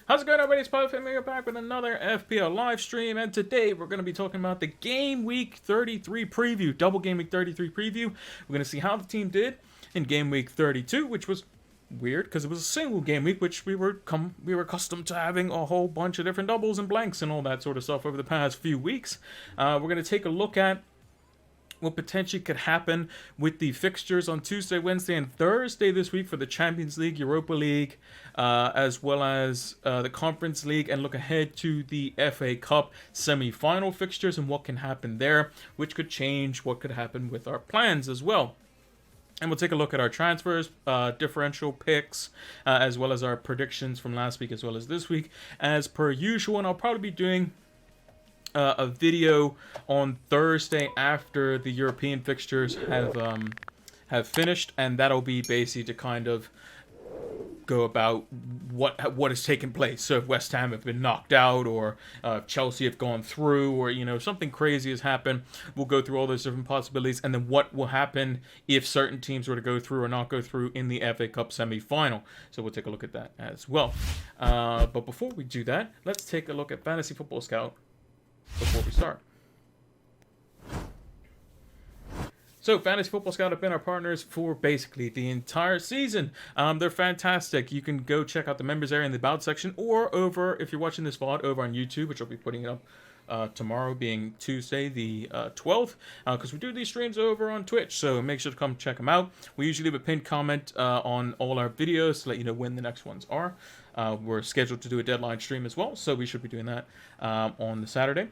How's it going, everybody? It's Pilot We're back with another FPL live stream, and today we're going to be talking about the Game Week 33 preview, double Game Week 33 preview. We're going to see how the team did in Game Week 32, which was weird because it was a single game week, which we were accustomed to having a whole bunch of different doubles and blanks and all that sort of stuff over the past few weeks. We're going to take a look at what potentially could happen with the fixtures on Tuesday, Wednesday, and Thursday this week for the Champions League, Europa League, as well as the Conference League, and look ahead to the FA Cup semi-final fixtures and what can happen there, which could change what could happen with our plans as well. And we'll take a look at our transfers, differential picks, as well as our predictions from last week as well as this week, as per usual. And I'll probably be doing a video on Thursday after the European fixtures have finished, and that'll be basically to kind of go about what has taken place. So if West Ham have been knocked out, or Chelsea have gone through, or something crazy has happened, we'll go through all those different possibilities, and then what will happen if certain teams were to go through or not go through in the FA Cup semi-final. So we'll take a look at that as well. But before we do that, let's take a look at Fantasy Football Scout before we start. So, Fantasy Football Scout have been our partners for basically the entire season. They're fantastic. You can go check out the members area in the About section, or over, if you're watching this VOD, over on YouTube, which I'll be putting it up tomorrow, being Tuesday the 12th, because we do these streams over on Twitch, so make sure to come check them out. We usually leave a pinned comment on all our videos to let you know when the next ones are. We're scheduled to do a deadline stream as well, so we should be doing that on the Saturday.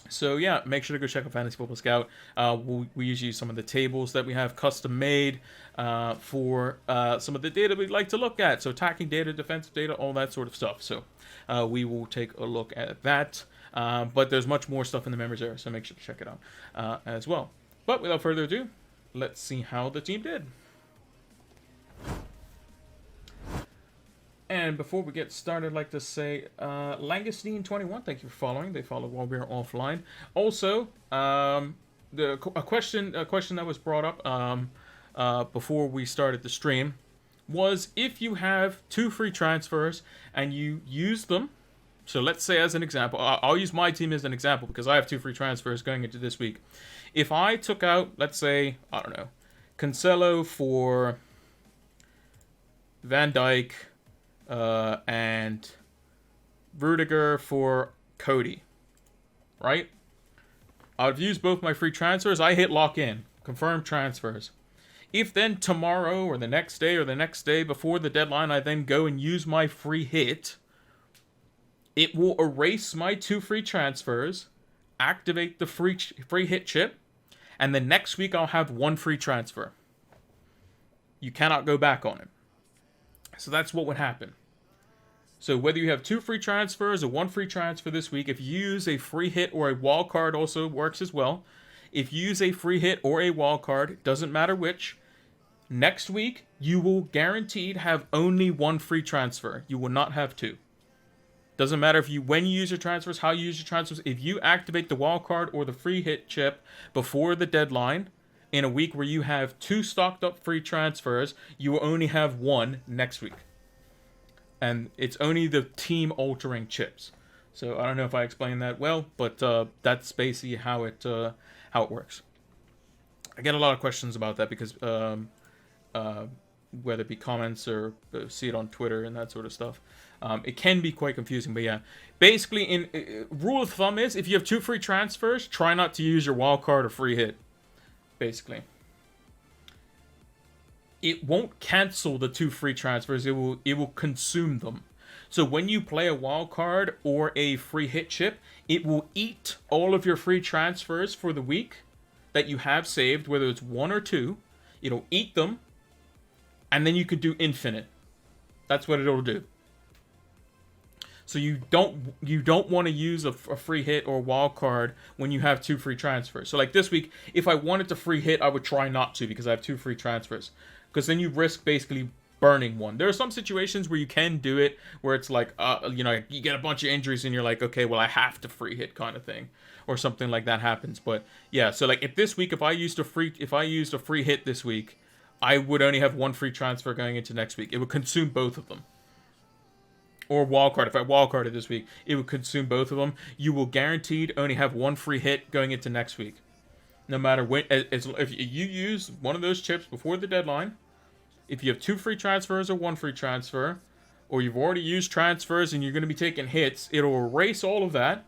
So yeah, make sure to go check out Fantasy Football Scout. We usually use some of the tables that we have custom made for some of the data we'd like to look at. So attacking data, defensive data, all that sort of stuff. So we will take a look at that. But there's much more stuff in the members area, so make sure to check it out as well. But without further ado, let's see how the team did. And before we get started, I'd like to say, Langustine21, thank you for following. They followed while we were offline. Also, a question that was brought up before we started the stream was, if you have 2 free transfers and you use them, so let's say as an example, I'll use my team as an example because I have 2 free transfers going into this week. If I took out, let's say, I don't know, Cancelo for Van Dijk, and Rudiger for Cody, right? I've used both my free transfers. I hit lock in, confirm transfers. If then tomorrow or the next day before the deadline, I then go and use my free hit, it will erase my 2 free transfers, activate the free hit chip, and the next week I'll have 1 free transfer. You cannot go back on it. So that's what would happen. So whether you have 2 free transfers or 1 free transfer this week, if you use a free hit or a wild card, also works as well. If you use a free hit or a wild card, doesn't matter which, next week you will guaranteed have only 1 free transfer. You will not have 2. Doesn't matter when you use your transfers, how you use your transfers. If you activate the wild card or the free hit chip before the deadline, in a week where you have 2 stocked up free transfers, you will only have 1 next week. And it's only the team altering chips. So I don't know if I explained that well, but that's basically how it works. I get a lot of questions about that because whether it be comments or see it on Twitter and that sort of stuff. It can be quite confusing, but yeah. Basically, in rule of thumb is, if you have 2 free transfers, try not to use your wild card or free hit. Basically, it won't cancel the 2 free transfers. It will consume them. So when you play a wild card or a free hit chip, it will eat all of your free transfers for the week that you have saved, whether it's 1 or 2. It'll eat them, and then you could do infinite. That's what it'll do. So you don't want to use a free hit or wild card when you have 2 free transfers. So like this week, if I wanted to free hit, I would try not to because I have 2 free transfers. Because then you risk basically burning 1. There are some situations where you can do it, where it's like, you get a bunch of injuries and you're like, okay, well I have to free hit kind of thing, or something like that happens. But yeah, so like if I used a free hit this week, I would only have 1 free transfer going into next week. It would consume both of them. or wildcard. If I wildcarded this week, it would consume both of them. You will guaranteed only have one free hit going into next week. No matter when, if you use one of those chips before the deadline, if you have 2 free transfers or 1 free transfer, or you've already used transfers and you're going to be taking hits, it'll erase all of that.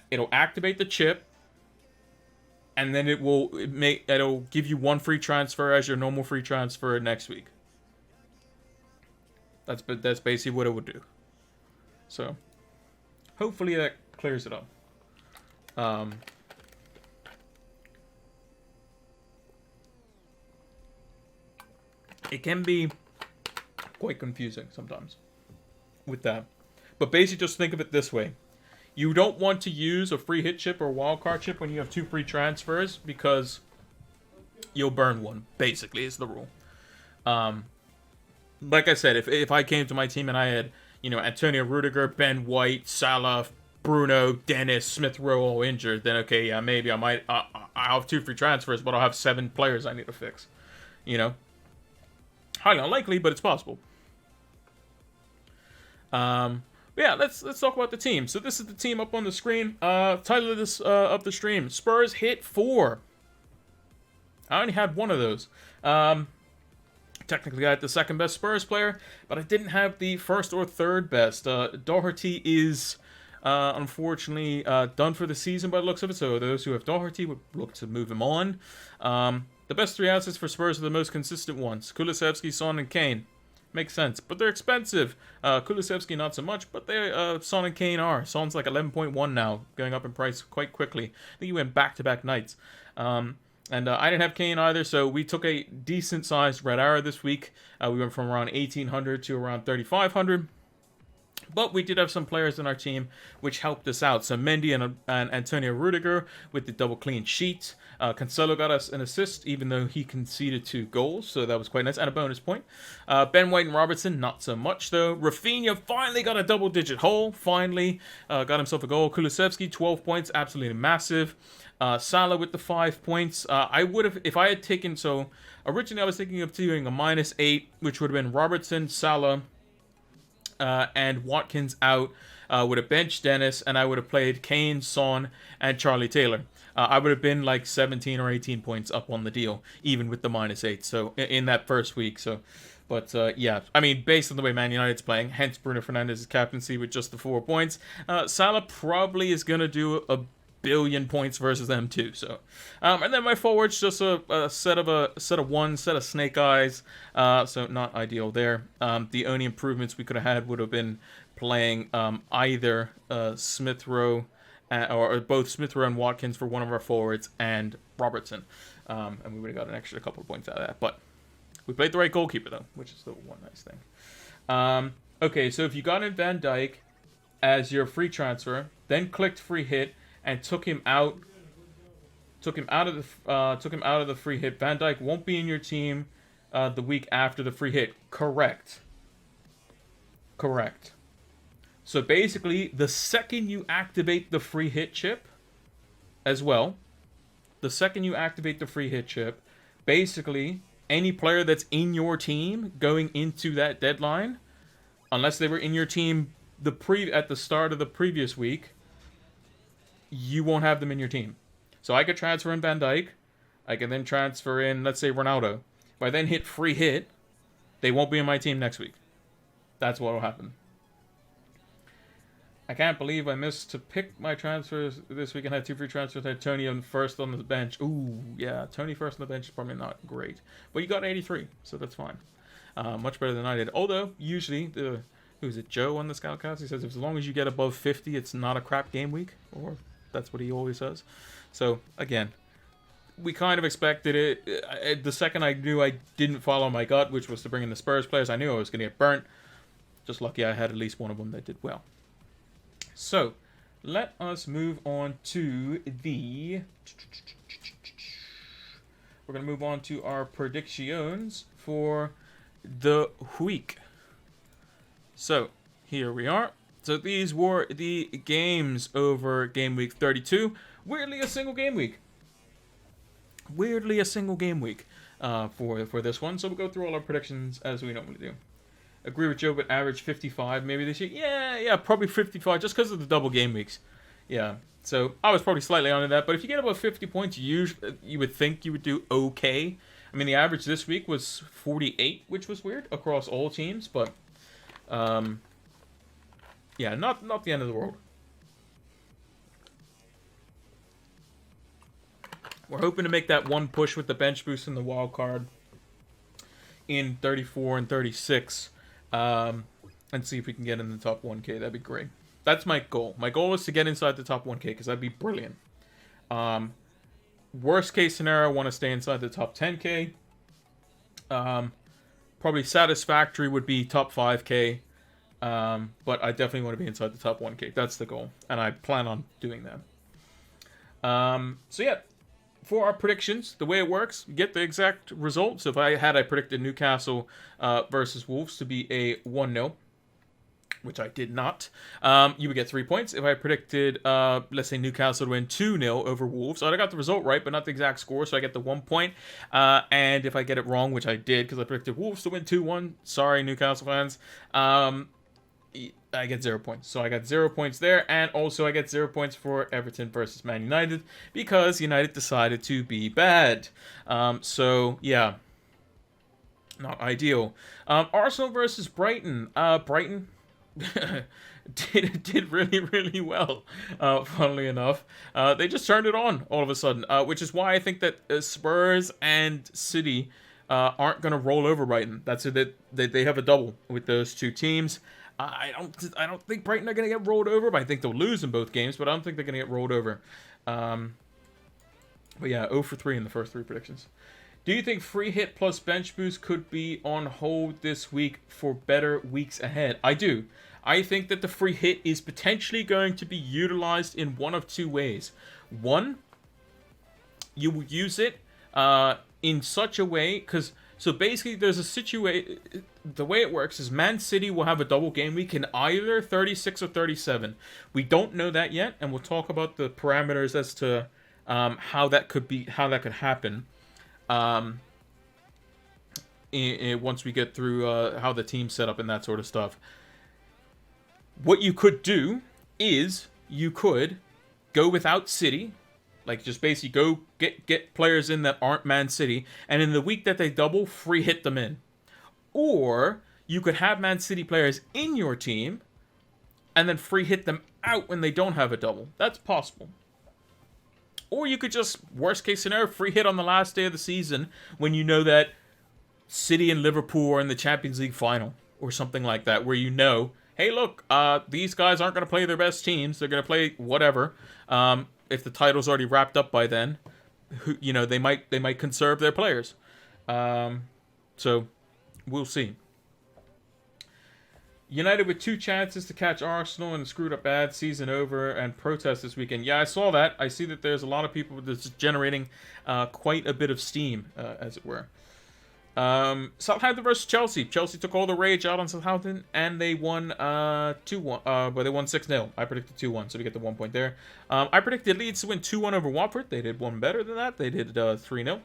It'll activate the chip, and then it'll give you 1 free transfer as your normal free transfer next week. That's basically what it would do. So, hopefully that clears it up. It can be quite confusing sometimes with that. But basically just think of it this way. You don't want to use a free hit chip or wildcard chip when you have 2 free transfers because you'll burn one, basically, is the rule. Like I said, if I came to my team and I had, Antonio Rudiger, Ben White, Salah, Bruno, Dennis, Smith Rowe all injured, then okay, yeah, maybe I'll have 2 free transfers, but I'll have 7 players I need to fix. Highly unlikely, but it's possible. Yeah, let's talk about the team. So this is the team up on the screen. Title of this up the stream: Spurs hit 4. I only had 1 of those. Technically, I had the second best Spurs player, but I didn't have the first or third best. Doherty is unfortunately done for the season by the looks of it. So those who have Doherty would look to move him on. The best 3 assets for Spurs are the most consistent ones: Kulusevski, Son, and Kane. Makes sense, but they're expensive. Kulusevski not so much, but Son and Kane are. Son's like 11.1 now, going up in price quite quickly. I think he went back-to-back nights. And I didn't have Kane either, so we took a decent-sized red arrow this week. We went from around 1,800 to around 3,500. But we did have some players in our team which helped us out. So Mendy and Antonio Rudiger with the double clean sheet. Cancelo got us an assist, even though he conceded 2 goals, so that was quite nice, and a bonus point. Ben White and Robertson, not so much, though. Rafinha finally got a double-digit haul, finally got himself a goal. Kulusevski, 12 points, absolutely massive. Salah with the 5 points. I would have, if I had taken, so originally I was thinking of doing a -8, which would have been Robertson, Salah, and Watkins out. Would have benched Dennis, and I would have played Kane, Son, and Charlie Taylor. I would have been like 17 or 18 points up on the deal, even with the -8. So in that first week. So, but yeah, I mean, based on the way Man United's playing, hence Bruno Fernandes's captaincy with just the 4 points. Salah probably is gonna do a billion points versus them too. So, and then my forwards just a set of snake eyes. So not ideal there. The only improvements we could have had would have been playing either Smith Rowe. Or both Smith Rowe and Watkins for one of our forwards, and Robertson. And we would have got an extra couple of points out of that. But we played the right goalkeeper, though, which is the one nice thing. Okay, so if you got in Van Dijk as your free transfer, then clicked free hit, and took him out of the free hit, Van Dijk won't be in your team the week after the free hit. Correct. So basically, the second you activate the free hit chip as well, basically, any player that's in your team going into that deadline, unless they were in your team at the start of the previous week, you won't have them in your team. So I could transfer in Van Dijk. I can then transfer in, let's say, Ronaldo. If I then hit free hit, they won't be in my team next week. That's what will happen. I can't believe I missed to pick my transfers this week and had 2 free transfers. I had Tony on first on the bench. Ooh, yeah, Tony first on the bench is probably not great. But you got 83, so that's fine. Much better than I did. Although, usually, who's it, Joe on the Scoutcast? He says, as long as you get above 50, it's not a crap game week. Or that's what he always says. So, again, we kind of expected it. The second I knew I didn't follow my gut, which was to bring in the Spurs players, I knew I was going to get burnt. Just lucky I had at least one of them that did well. So, let us move on to the... We're going to move on to our predictions for the week. So, here we are. So, these were the games over Game Week 32. Weirdly, a single game week. For this one. So, we'll go through all our predictions as we normally do. Agree with Joe, but average 55 maybe this year. Yeah, probably 55 just because of the double game weeks. Yeah, so I was probably slightly under that. But if you get about 50 points, you would think you would do okay. I mean, the average this week was 48, which was weird across all teams, but yeah, not the end of the world. We're hoping to make that one push with the bench boost and the wild card in 34 and 36, and see if we can get in the top 1K. That'd be great. That's my goal. My goal is to get inside the top 1K because that'd be brilliant. Worst case scenario, I want to stay inside the top 10K. Probably satisfactory would be top 5K. But I definitely want to be inside the top 1K. That's the goal. And I plan on doing that. So yeah, for our predictions, the way it works, you get the exact results. If I predicted Newcastle versus Wolves to be a 1-0, which I did not, you would get 3 points. If I predicted, let's say, Newcastle to win 2-0 over Wolves, I got the result right, but not the exact score, so I get the 1 point. And if I get it wrong, which I did, because I predicted Wolves to win 2-1, sorry, Newcastle fans, I get 0 points. So I got 0 points there, and also I get 0 points for Everton versus Man United, because United decided to be bad. So, yeah, not ideal. Arsenal versus Brighton. Brighton did really well, funnily enough. They just turned it on all of a sudden, which is why I think that Spurs and City aren't going to roll over Brighton. That's it. That they have a double with those two teams. I don't think Brighton are going to get rolled over, but I think they'll lose in both games, but I don't think they're going to get rolled over. But yeah, 0 for 3 in the first 3 predictions. Do you think free hit plus bench boost could be on hold this week for better weeks ahead? I do. I think that the free hit is potentially going to be utilized in one of 2 ways. One, you will use it in such a way, so basically there's a situation, the way it works is Man City will have a double game week in either 36 or 37. We don't know that yet, and we'll talk about the parameters as to how that could happen. Once we get through how the team's set up and that sort of stuff. What you could do is you could go without City, like just basically go get players in that aren't Man City, and in the week that they double, free hit them in. Or you could have Man City players in your team and then free hit them out when they don't have a double. That's possible. Or you could just, worst case scenario, free hit on the last day of the season when you know that City and Liverpool are in the Champions League final or something like that, where you know, hey, look, these guys aren't going to play their best teams. They're going to play whatever. If the title's already wrapped up by then, they might conserve their players. So we'll see. United with 2 chances to catch Arsenal and screwed up bad, season over, and protest this weekend. Yeah, I saw that. I see that there's a lot of people that's generating quite a bit of steam, as it were. Southampton versus Chelsea. Chelsea took all the rage out on Southampton, and they won 2-1. But they won 6-0. I predicted 2-1, so we get the 1 point there. I predicted Leeds to win 2-1 over Watford. They did one better than that. They did 3-0.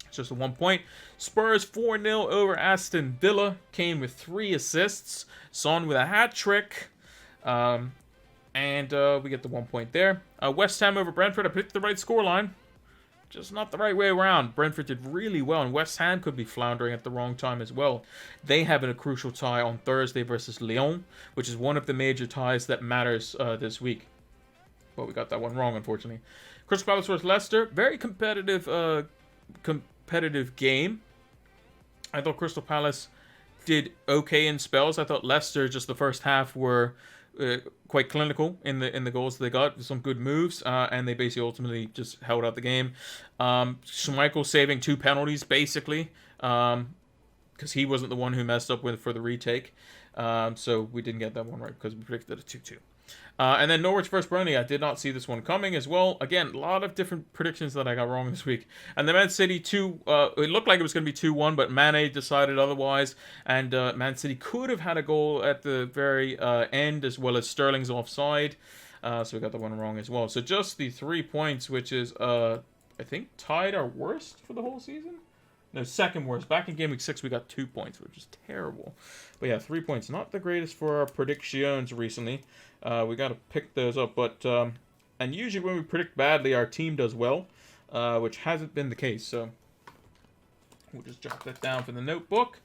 It's just a 1 point. Spurs 4-0 over Aston Villa. Kane with 3 assists. Son with a hat trick. And we get the 1 point there. West Ham over Brentford. I picked the right scoreline. Just not the right way around. Brentford did really well, and West Ham could be floundering at the wrong time as well. They have a crucial tie on Thursday versus Lyon, which is one of the major ties that matters this week. But we got that one wrong, unfortunately. Crystal Palace versus Leicester. Very competitive game. I thought Crystal Palace did okay in spells. I thought Leicester, just the first half, were quite clinical in the goals they got. Some good moves, and they basically ultimately just held out the game. Schmeichel saving 2 penalties, basically, because he wasn't the one who messed up for the retake. So we didn't get that one right because we predicted a 2-2. And then Norwich versus Burnley. I did not see this one coming as well. Again, a lot of different predictions that I got wrong this week. And the Man City 2, it looked like it was going to be 2-1, but Mane decided otherwise. And Man City could have had a goal at the very end, as well as Sterling's offside. So we got that one wrong as well. So just the 3 points, which is, I think, tied our worst for the whole season. No, second worst. Back in Game Week 6, we got 2 points, which is terrible. But yeah, 3 points. Not the greatest for our predictions recently. We got to pick those up. But and usually when we predict badly, our team does well, which hasn't been the case. So we'll just jot that down for the notebook.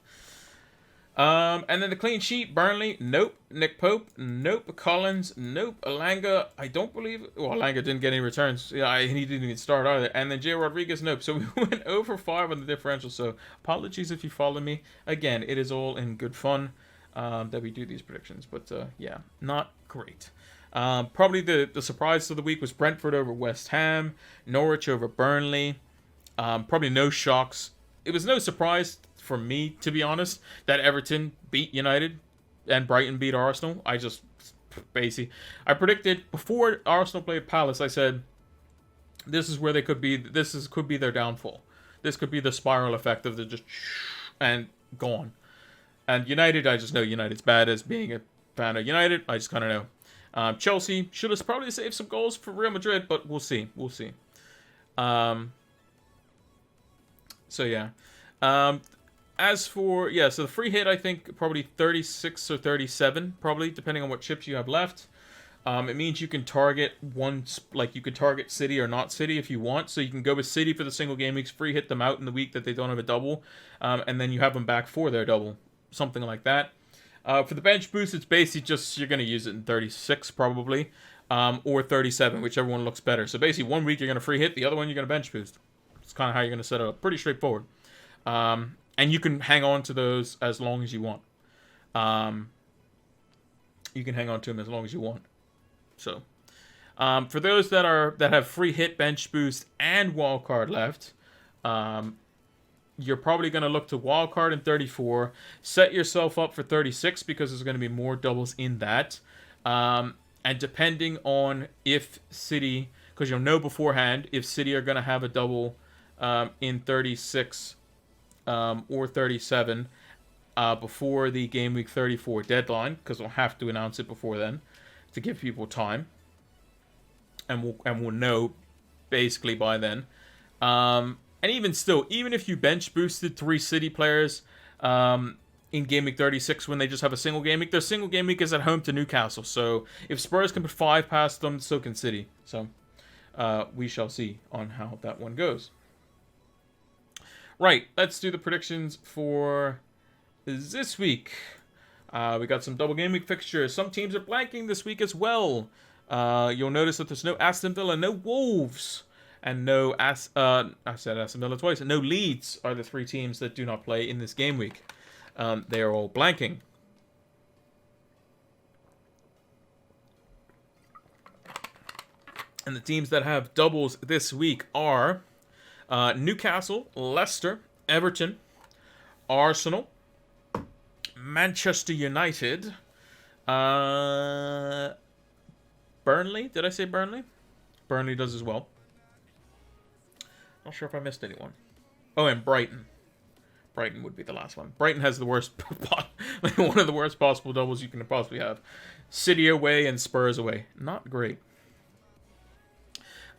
And then the clean sheet, Burnley, nope. Nick Pope, nope. Collins, nope. Alanga, I don't believe... Well, Alanga didn't get any returns. Yeah, he didn't even start either. And then Jay Rodriguez, nope. So we went over 5 on the differential. So apologies if you follow me. Again, it is all in good fun that we do these predictions. But yeah, not great. Probably the surprise of the week was Brentford over West Ham. Norwich over Burnley. Probably no shocks. It was no surprise for me, to be honest, that Everton beat United and Brighton beat Arsenal. I predicted before Arsenal played Palace, I said, this is where they could be, could be their downfall. This could be the spiral effect of the just and gone. And United, I just know United's bad. As being a fan of United, I just kind of know. Chelsea should have probably saved some goals for Real Madrid, but we'll see. We'll see. So yeah. As for, so the free hit, I think probably 36 or 37, probably, depending on what chips you have left. It means you can target you could target City or not City if you want. So you can go with City for the single game weeks, free hit them out in the week that they don't have a double, and then you have them back for their double, something like that. For the bench boost, it's basically just, you're going to use it in 36 probably, or 37, whichever one looks better. So basically, one week you're going to free hit, the other one you're going to bench boost. It's kind of how you're going to set it up. Pretty straightforward. And you can hang on to those as long as you want. You can hang on to them as long as you want. So, for those that have free hit, bench boost, and wildcard left, you're probably going to look to wildcard in 34. Set yourself up for 36 because there's going to be more doubles in that. And depending on if City, because you'll know beforehand if City are going to have a double in 36 or 37 before the Game Week 34 deadline, because we'll have to announce it before then to give people time, and we'll know basically by then. And even still, even if you bench boosted 3 City players in Game Week 36 when they just have a single game week, their single game week is at home to Newcastle. So if Spurs can put 5 past them, so can City. So we shall see on how that one goes. Right, let's do the predictions for this week. We got some double game week fixtures. Some teams are blanking this week as well. You'll notice that there's no Aston Villa, no Wolves, and no I said Aston Villa twice. And no Leeds are the 3 teams that do not play in this game week. They are all blanking. And the teams that have doubles this week are Newcastle, Leicester, Everton, Arsenal, Manchester United, Burnley. Did I say Burnley? Burnley does as well. Not sure if I missed anyone. Oh, and Brighton. Brighton would be the last one. Brighton has the worst, one of the worst possible doubles you can possibly have. City away and Spurs away. Not great.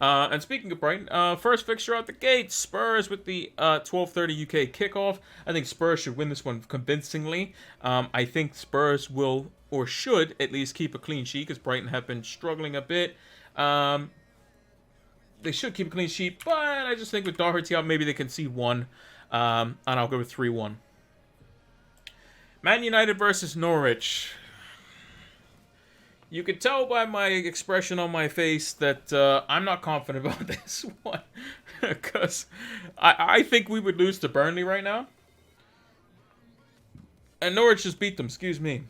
And speaking of Brighton, first fixture out the gate, Spurs with the 12:30 UK kickoff. I think Spurs should win this one convincingly. I think Spurs will, or should, at least keep a clean sheet, because Brighton have been struggling a bit. They should keep a clean sheet, but I just think with Doherty out, maybe they can see one. And I'll go with 3-1. Man United versus Norwich. You could tell by my expression on my face that I'm not confident about this one. Because I think we would lose to Burnley right now. And Norwich just beat them, excuse me.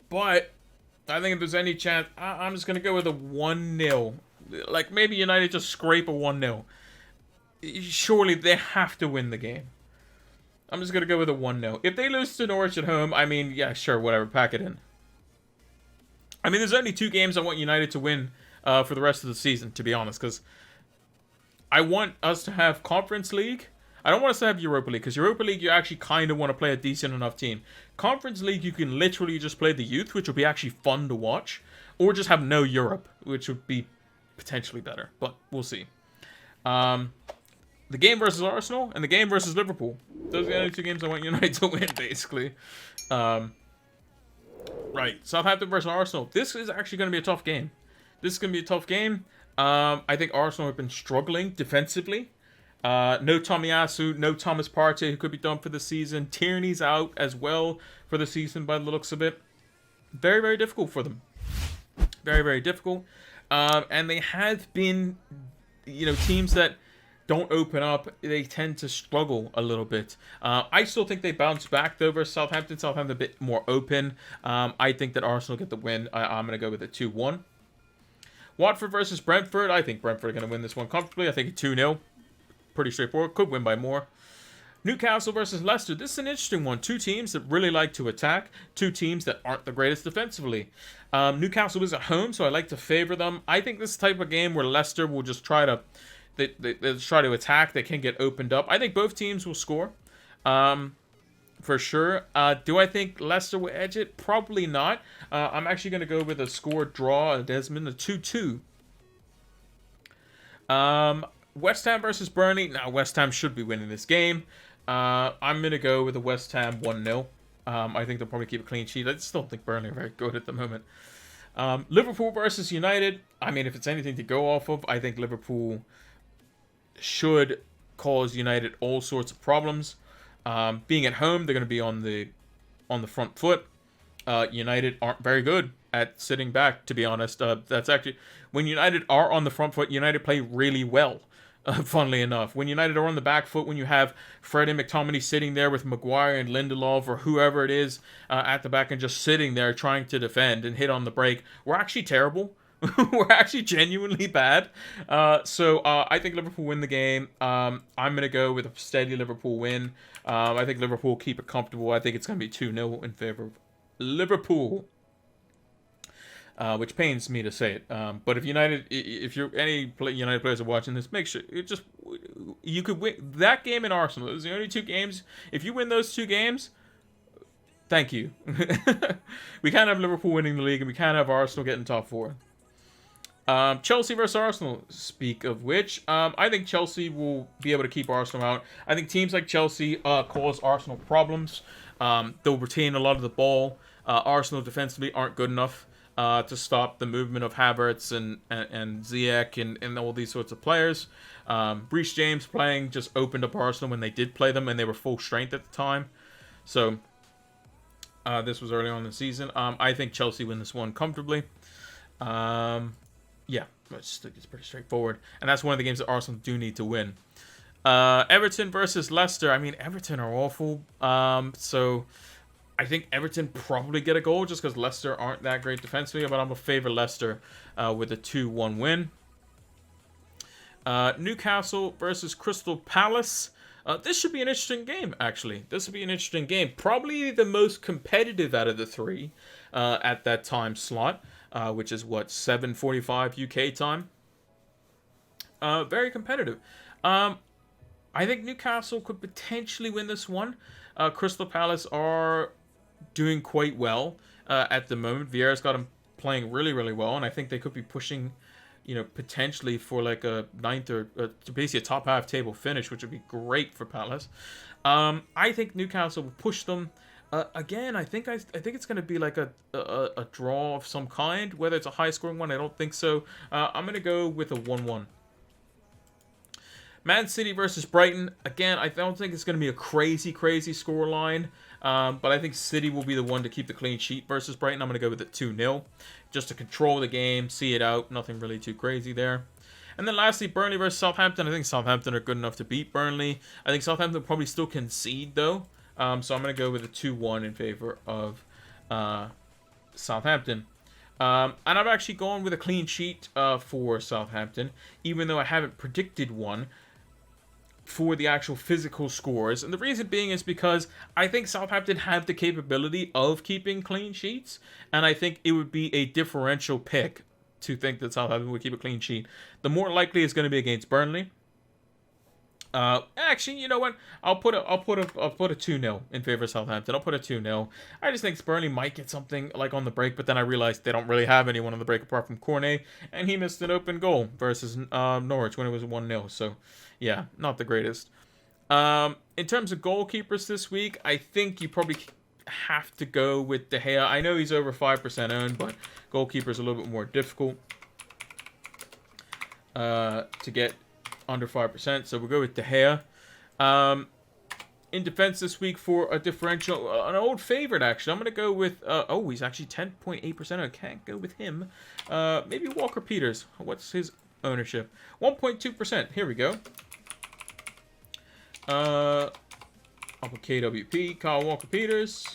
But I think if there's any chance, I'm just going to go with a 1-0. Like, maybe United just scrape a 1-0. Surely they have to win the game. I'm just going to go with a 1-0. If they lose to Norwich at home, I mean, yeah, sure, whatever, pack it in. I mean, there's only 2 games I want United to win for the rest of the season, to be honest, because I want us to have Conference League. I don't want us to have Europa League, because Europa League, you actually kind of want to play a decent enough team. Conference League, you can literally just play the youth, which will be actually fun to watch, or just have no Europe, which would be potentially better, but we'll see. the game versus Arsenal and the game versus Liverpool. Those are the only two games I want United to win, basically. Right, Southampton versus Arsenal. This is actually going to be a tough game. This is going to be a tough game. I think Arsenal have been struggling defensively. No Tomiyasu, no Thomas Partey, who could be done for the season. Tierney's out as well for the season by the looks of it. Very, very difficult for them. Very, very difficult. And they have been, teams that don't open up, they tend to struggle a little bit. I still think they bounce back, though, versus Southampton. Southampton a bit more open. I think that Arsenal get the win. I'm going to go with a 2-1. Watford versus Brentford. I think Brentford are going to win this one comfortably. I think a 2-0. Pretty straightforward. Could win by more. Newcastle versus Leicester. This is an interesting one. Two teams that really like to attack. Two teams that aren't the greatest defensively. Newcastle is at home, so I like to favor them. I think this type of game where Leicester will just try to they try to attack. They can get opened up. I think both teams will score. For sure. Do I think Leicester will edge it? Probably not. I'm actually going to go with a score draw, Desmond, a 2-2. West Ham versus Burnley. Now, West Ham should be winning this game. I'm going to go with a West Ham 1-0. I think they'll probably keep a clean sheet. I just don't think Burnley are very good at the moment. Liverpool versus United. I mean, if it's anything to go off of, I think Liverpool should cause United all sorts of problems. Being at home, they're going to be on the front foot. United aren't very good at sitting back, to be honest. That's actually, when United are on the front foot, United play really well, funnily enough. When United are on the back foot, when you have Fred and McTominay sitting there with Maguire and Lindelof or whoever it is at the back and just sitting there trying to defend and hit on the break, we're actually terrible. We're actually genuinely bad. So I think Liverpool win the game. I'm going to go with a steady Liverpool win. I think Liverpool keep it comfortable. I think it's going to be 2-0 in favor of Liverpool. Which pains me to say it. But if you're any United players are watching this, make sure you could win that game in Arsenal. Those are the only two games. If you win those two games, thank you. We can't have Liverpool winning the league, and we can't have Arsenal getting top 4. Chelsea versus Arsenal. Speak of which, I think Chelsea will be able to keep Arsenal out. I think teams like Chelsea cause Arsenal problems. They'll retain a lot of the ball. Arsenal defensively aren't good enough to stop the movement of Havertz and Ziyech and all these sorts of players. Reece James playing just opened up Arsenal when they did play them, and they were full strength at the time. So this was early on in the season. I think Chelsea win this one comfortably. Yeah, it's pretty straightforward. And that's one of the games that Arsenal do need to win. Everton versus Leicester. I mean, Everton are awful. So I think Everton probably get a goal just because Leicester aren't that great defensively. But I'm going to favor Leicester with a 2-1 win. Newcastle versus Crystal Palace. This should be an interesting game, actually. This would be an interesting game. Probably the most competitive out of the three at that time slot. Which is, 7:45 UK time? Very competitive. I think Newcastle could potentially win this one. Crystal Palace are doing quite well at the moment. Vieira's got them playing really, really well, and I think they could be pushing, potentially for like a 9th or basically a top half table finish, which would be great for Palace. I think Newcastle will push them. Again, I think it's going to be like a draw of some kind. Whether it's a high-scoring one, I don't think so. I'm going to go with a 1-1. Man City versus Brighton. Again, I don't think it's going to be a crazy scoreline. But I think City will be the one to keep the clean sheet versus Brighton. I'm going to go with it 2-0. Just to control the game, see it out. Nothing really too crazy there. And then lastly, Burnley versus Southampton. I think Southampton are good enough to beat Burnley. I think Southampton will probably still concede, though. So I'm going to go with a 2-1 in favor of Southampton. And I've actually gone with a clean sheet for Southampton, even though I haven't predicted one for the actual physical scores. And the reason being is because I think Southampton have the capability of keeping clean sheets, and I think it would be a differential pick to think that Southampton would keep a clean sheet. The more likely is going to be against Burnley. Actually, you know what? I'll put a 2-0 in favor of Southampton. I'll put a 2-0. I just think Burnley might get something like on the break, but then I realized they don't really have anyone on the break apart from Cornet, and he missed an open goal versus Norwich when it was 1-0. So, yeah, not the greatest. In terms of goalkeepers this week, I think you probably have to go with De Gea. I know he's over 5% owned, but goalkeeper's a little bit more difficult to get under 5%, so we'll go with De Gea. In defense this week for a differential, an old favorite actually. I'm going to go with, he's actually 10.8%. I can't go with him. Maybe Walker Peters. What's his ownership? 1.2%. Here we go. I'll put KWP, Kyle Walker Peters.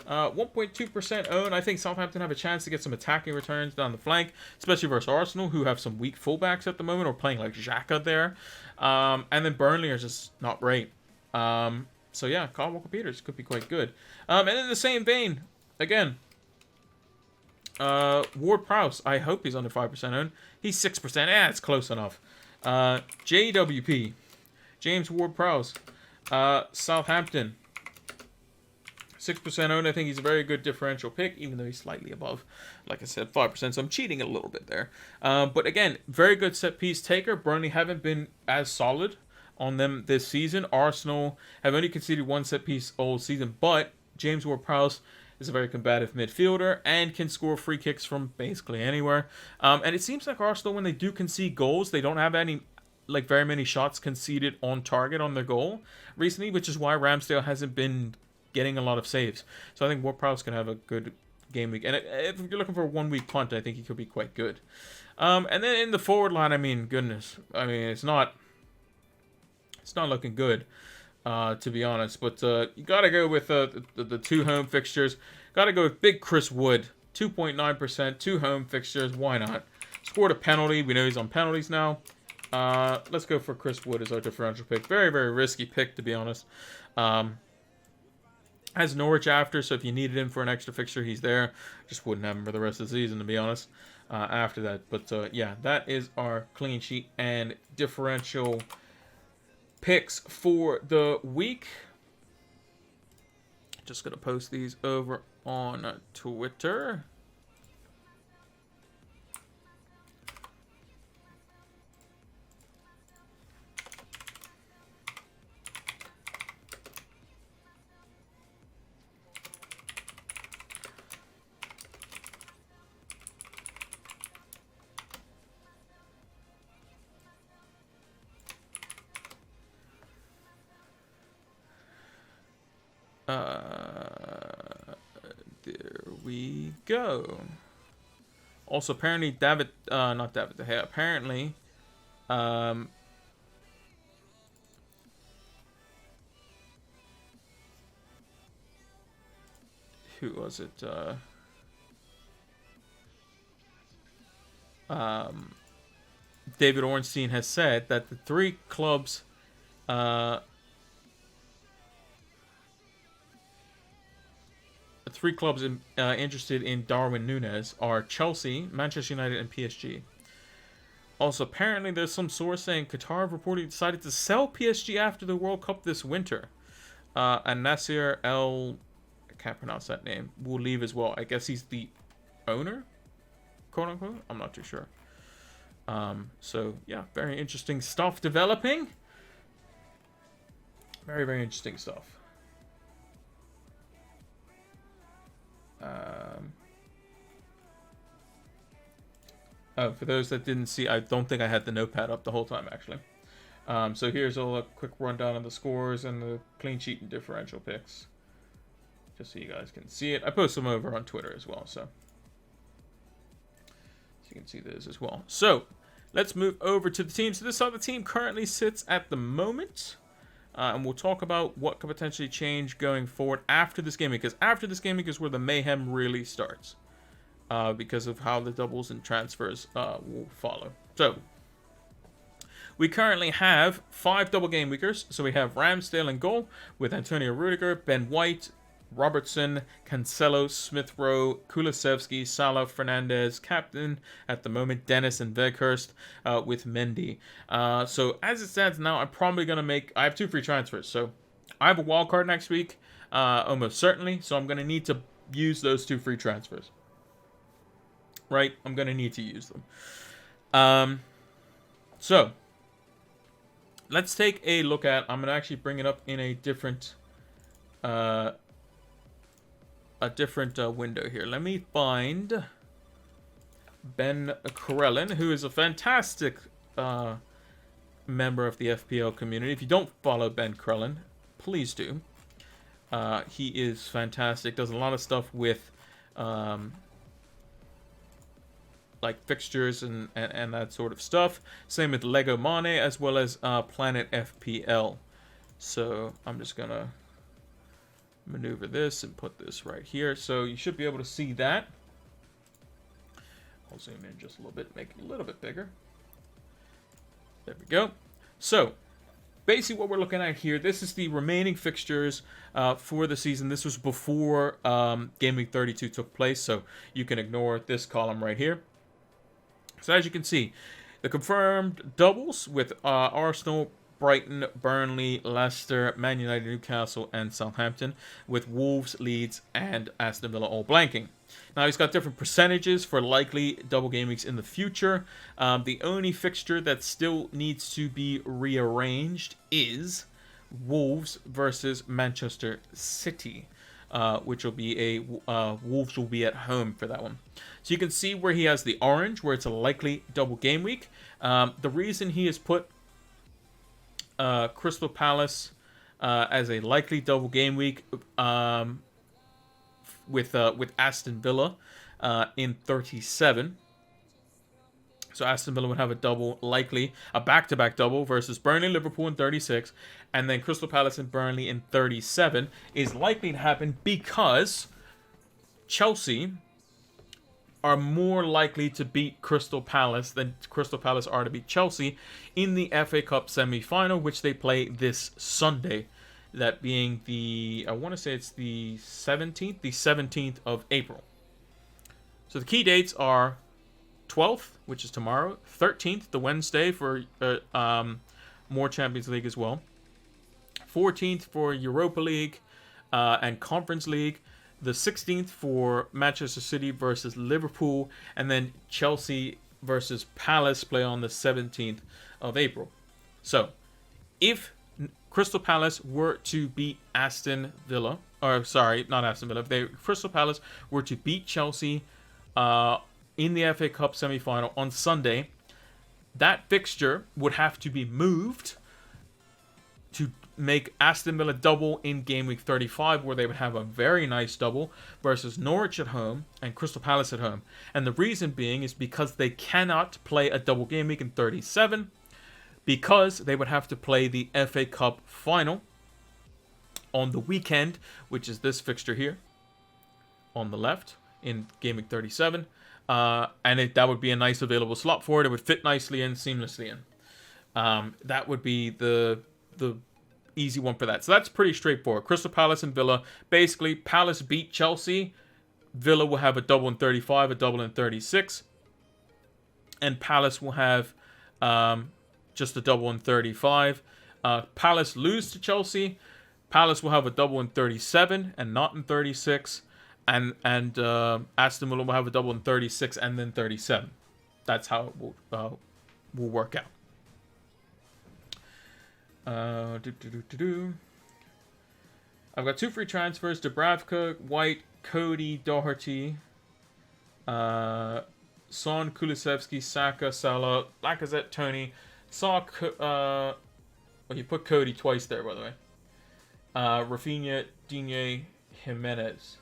1.2% owned. I think Southampton have a chance to get some attacking returns down the flank, especially versus Arsenal, who have some weak fullbacks at the moment, or playing like Xhaka there. And then Burnley are just not great. So yeah, Kyle Walker Peters could be quite good. And in the same vein, again, Ward-Prowse. I hope he's under 5% owned. He's 6%. It's close enough. JWP, James Ward-Prowse, Southampton. 6% owned. I think he's a very good differential pick, even though he's slightly above, like I said, 5%. So I'm cheating a little bit there. But again, very good set piece taker. Burnley haven't been as solid on them this season. Arsenal have only conceded one set piece all season, but James Ward-Prowse is a very combative midfielder and can score free kicks from basically anywhere. And it seems like Arsenal, when they do concede goals, they don't have very many shots conceded on target on their goal recently, which is why Ramsdale hasn't been getting a lot of saves. So I think Ward-Prowse can have a good game week. And if you're looking for a 1 week punt, I think he could be quite good. And then in the forward line, goodness. It's not looking good, to be honest. But you got to go with the two home fixtures. Got to go with big Chris Wood. 2.9%, 2 home fixtures. Why not? Scored a penalty. We know he's on penalties now. Let's go for Chris Wood as our differential pick. Very, very risky pick, to be honest. Has Norwich after, so if you needed him for an extra fixture, he's there. Just wouldn't have him for the rest of the season, to be honest, after that. But, yeah, that is our clean sheet and differential picks for the week. Just going to post these over on Twitter. There we go. Also, apparently, not David De Gea. Apparently, who was it? David Ornstein has said that the three clubs, interested in Darwin Núñez are Chelsea, Manchester United, and PSG. Also, apparently, there's some source saying Qatar have reportedly decided to sell PSG after the World Cup this winter. And Nasser I can't pronounce that name, will leave as well. I guess he's the owner, quote unquote. I'm not too sure. So, yeah, very interesting stuff developing. Very, very interesting stuff. For those that didn't see, I don't think I had the notepad up the whole time, actually. So here's a quick rundown of the scores and the clean sheet and differential picks, just so you guys can see it. I post them over on Twitter as well, so you can see those as well. So let's move over to the team. So this is how the team currently sits at the moment. And we'll talk about what could potentially change going forward after this game week, because after this game week is where the mayhem really starts, because of how the doubles and transfers will follow. So we currently have 5 double game weekers. So we have Ramsdale in goal with Antonio Rudiger, Ben White, Robertson, Cancelo, Smith Rowe, Kulusevski, Salah, Fernandez, captain at the moment, Dennis and Weghorst with Mendy. So as it stands now, I'm probably going to I have 2 free transfers. So I have a wild card next week, almost certainly. So I'm going to need to use those 2 free transfers. Right? I'm going to need to use them. So let's take a look at, I'm going to actually bring it up in a different window here. Let me find Ben Krellin, who is a fantastic member of the FPL community. If you don't follow Ben Krellin, please do. He is fantastic. Does a lot of stuff with like fixtures and that sort of stuff. Same with Lego Mane as well as Planet FPL. So I'm just gonna maneuver this and put this right here. So you should be able to see that. I'll zoom in just a little bit, make it a little bit bigger. There we go. So basically what we're looking at here, this is the remaining fixtures for the season. This was before Game Week 32 took place, so you can ignore this column right here. So as you can see, the confirmed doubles with Arsenal, Brighton, Burnley, Leicester, Man United, Newcastle, and Southampton, with Wolves, Leeds, and Aston Villa all blanking. Now, he's got different percentages for likely double game weeks in the future. The only fixture that still needs to be rearranged is Wolves versus Manchester City, which will be Wolves will be at home for that one. So you can see where he has the orange, where it's a likely double game week. The reason he has put Crystal Palace as a likely double game week with Aston Villa in 37. So Aston Villa would have a double, likely a back-to-back double versus Burnley, Liverpool in 36, and then Crystal Palace and Burnley in 37 is likely to happen because Chelsea are more likely to beat Crystal Palace than Crystal Palace are to beat Chelsea in the FA Cup semi-final, which they play this Sunday. That being I want to say it's the 17th of April. So the key dates are 12th, which is tomorrow, 13th, the Wednesday for more Champions League as well, 14th for Europa League and Conference League, the 16th for Manchester City versus Liverpool, and then Chelsea versus Palace play on the 17th of April. So, if Crystal Palace were to beat Aston Villa, or sorry, not Aston Villa, if Crystal Palace were to beat Chelsea in the FA Cup semi-final on Sunday, that fixture would have to be moved to make Aston Villa double in Game Week 35, where they would have a very nice double versus Norwich at home and Crystal Palace at home. And the reason being is because they cannot play a double game week in 37, because they would have to play the FA Cup final on the weekend, which is this fixture here on the left in Game Week 37. And that would be a nice available slot for it. It would fit nicely in, seamlessly in. That would be the easy one for that. So that's pretty straightforward. Crystal Palace and Villa. Basically, Palace beat Chelsea. Villa will have a double in 35, a double in 36. And Palace will have just a double in 35. Palace lose to Chelsea. Palace will have a double in 37 and not in 36. And Aston Villa will have a double in 36 and then 37. That's how it will work out. I've got 2 free transfers: Dubravka, White, Cody, Doherty, Son, Kulusevski, Saka, Salah, Lacazette, Tony, well, you put Cody twice there, by the way. Rafinha, Digne, Jimenez.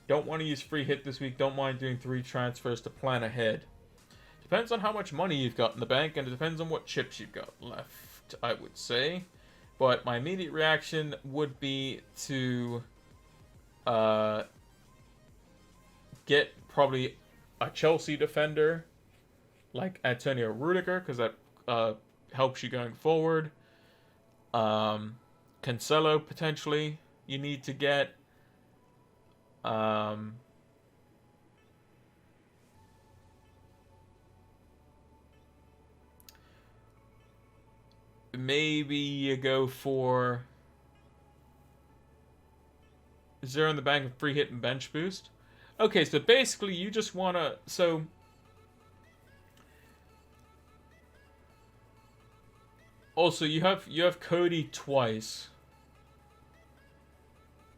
Don't want to use free hit this week. Don't mind doing 3 transfers to plan ahead. Depends on how much money you've got in the bank, and it depends on what chips you've got left, I would say. But my immediate reaction would be to get probably a Chelsea defender like Antonio Rudiger, because that helps you going forward. Cancelo, potentially. You need to get maybe you go for 0 in the bank with free hit and bench boost. Okay, so basically you just want to... So... Also, you have Cody twice.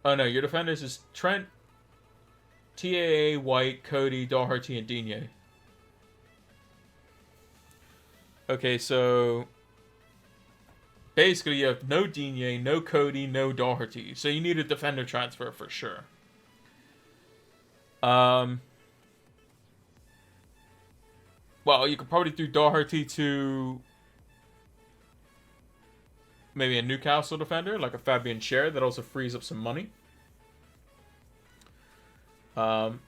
Oh no, your defenders is Trent, TAA, White, Cody, Doherty, and Digne. Okay, so... Basically, you have no Digne, no Cody, no Doherty. So you need a defender transfer for sure. Well, you could probably do Doherty to maybe a Newcastle defender, like a Fabian Schär, that also frees up some money. And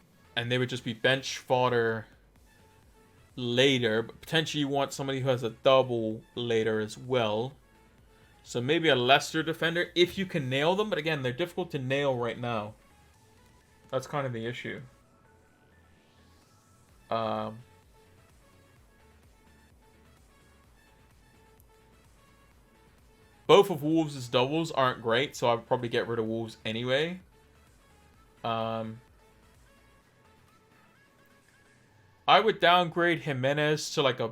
they would just be bench fodder later, but potentially you want somebody who has a double later as well. So maybe a Leicester defender, if you can nail them. But again, they're difficult to nail right now. That's kind of the issue. Both of Wolves' doubles aren't great, so I would probably get rid of Wolves anyway. I would downgrade Jimenez to like a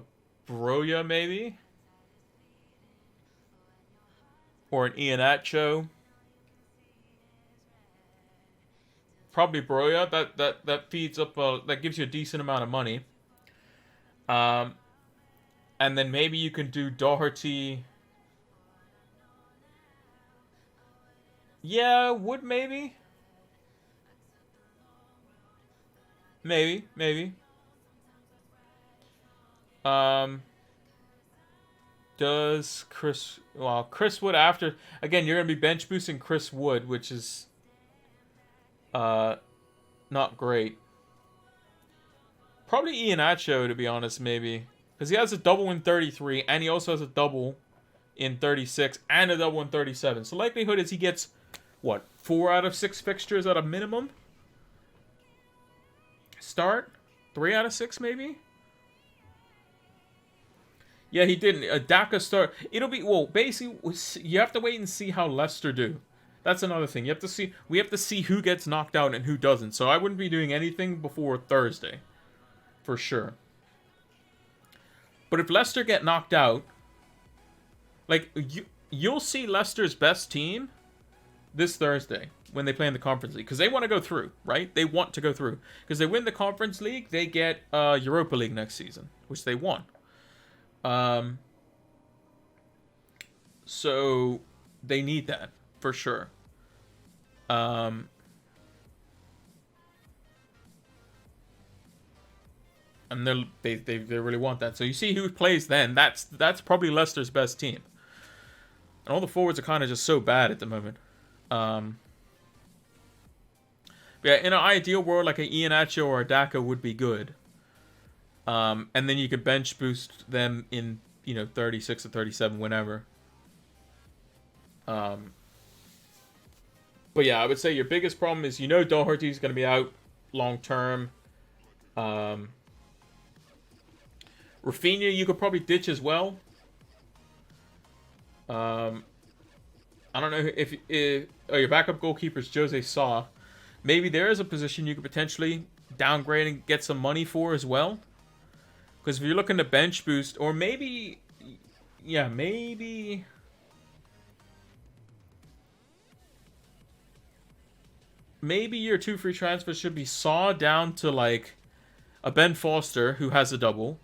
Broja maybe. Or an Iheanacho. Probably Broja. That feeds up that gives you a decent amount of money. And then maybe you can do Doherty. Yeah, Wood maybe. Maybe. Does Chris... Well, Chris Wood after... Again, you're going to be bench boosting Chris Wood, which is... not great. Probably Iheanacho, to be honest, maybe. Because he has a double in 33, and he also has a double in 36, and a double in 37. So likelihood is he gets, what, 4 out of 6 fixtures at a minimum? Start? 3 out of 6, maybe? Yeah, he didn't. Daka start. It'll be... Well, basically, you have to wait and see how Leicester do. That's another thing. You have to see... We have to see who gets knocked out and who doesn't. So I wouldn't be doing anything before Thursday. For sure. But if Leicester get knocked out... Like, you'll see Leicester's best team this Thursday when they play in the Conference League. Because they want to go through, right? They want to go through. Because they win the Conference League, they get Europa League next season. Which they won. So they need that for sure. And they really want that. So you see who plays then. That's probably Leicester's best team. And all the forwards are kind of just so bad at the moment. Yeah, in an ideal world, like an Iheanacho or a Daka would be good. And then you could bench boost them in, 36 or 37, whenever. But yeah, I would say your biggest problem is, Doherty's going to be out long term. Rafinha, you could probably ditch as well. I don't know if your backup goalkeeper is Jose Sa. Maybe there is a position you could potentially downgrade and get some money for as well. Because if you're looking to bench boost, or maybe your 2 free transfers should be Saw down to like a Ben Foster who has a double.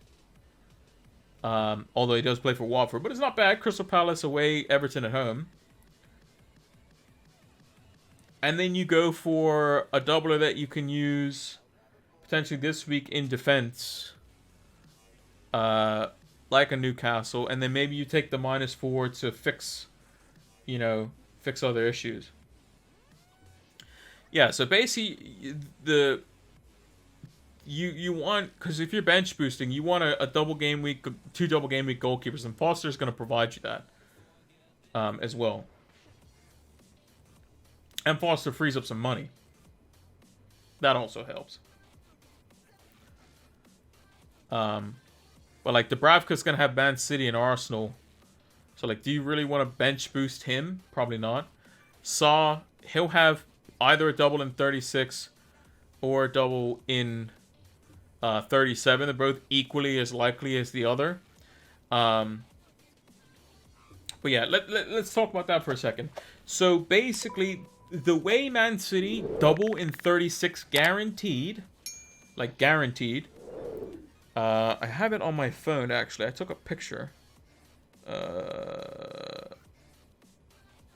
Although he does play for Watford, but it's not bad. Crystal Palace away, Everton at home. And then you go for a doubler that you can use potentially this week in defense. Like a Newcastle, and then maybe you take the -4 to fix other issues. Yeah, so basically you want, because if you're bench boosting, you want a double game week, 2 double game week goalkeepers, and Foster's going to provide you that as well. And Foster frees up some money. That also helps. But like Dubravka's gonna have Man City and Arsenal. So like, do you really want to bench boost him? Probably not. Saw, he'll have either a double in 36 or a double in 37. They're both equally as likely as the other. But yeah, let's talk about that for a second. So basically, the way Man City double in 36 guaranteed, like guaranteed. I have it on my phone, actually. I took a picture.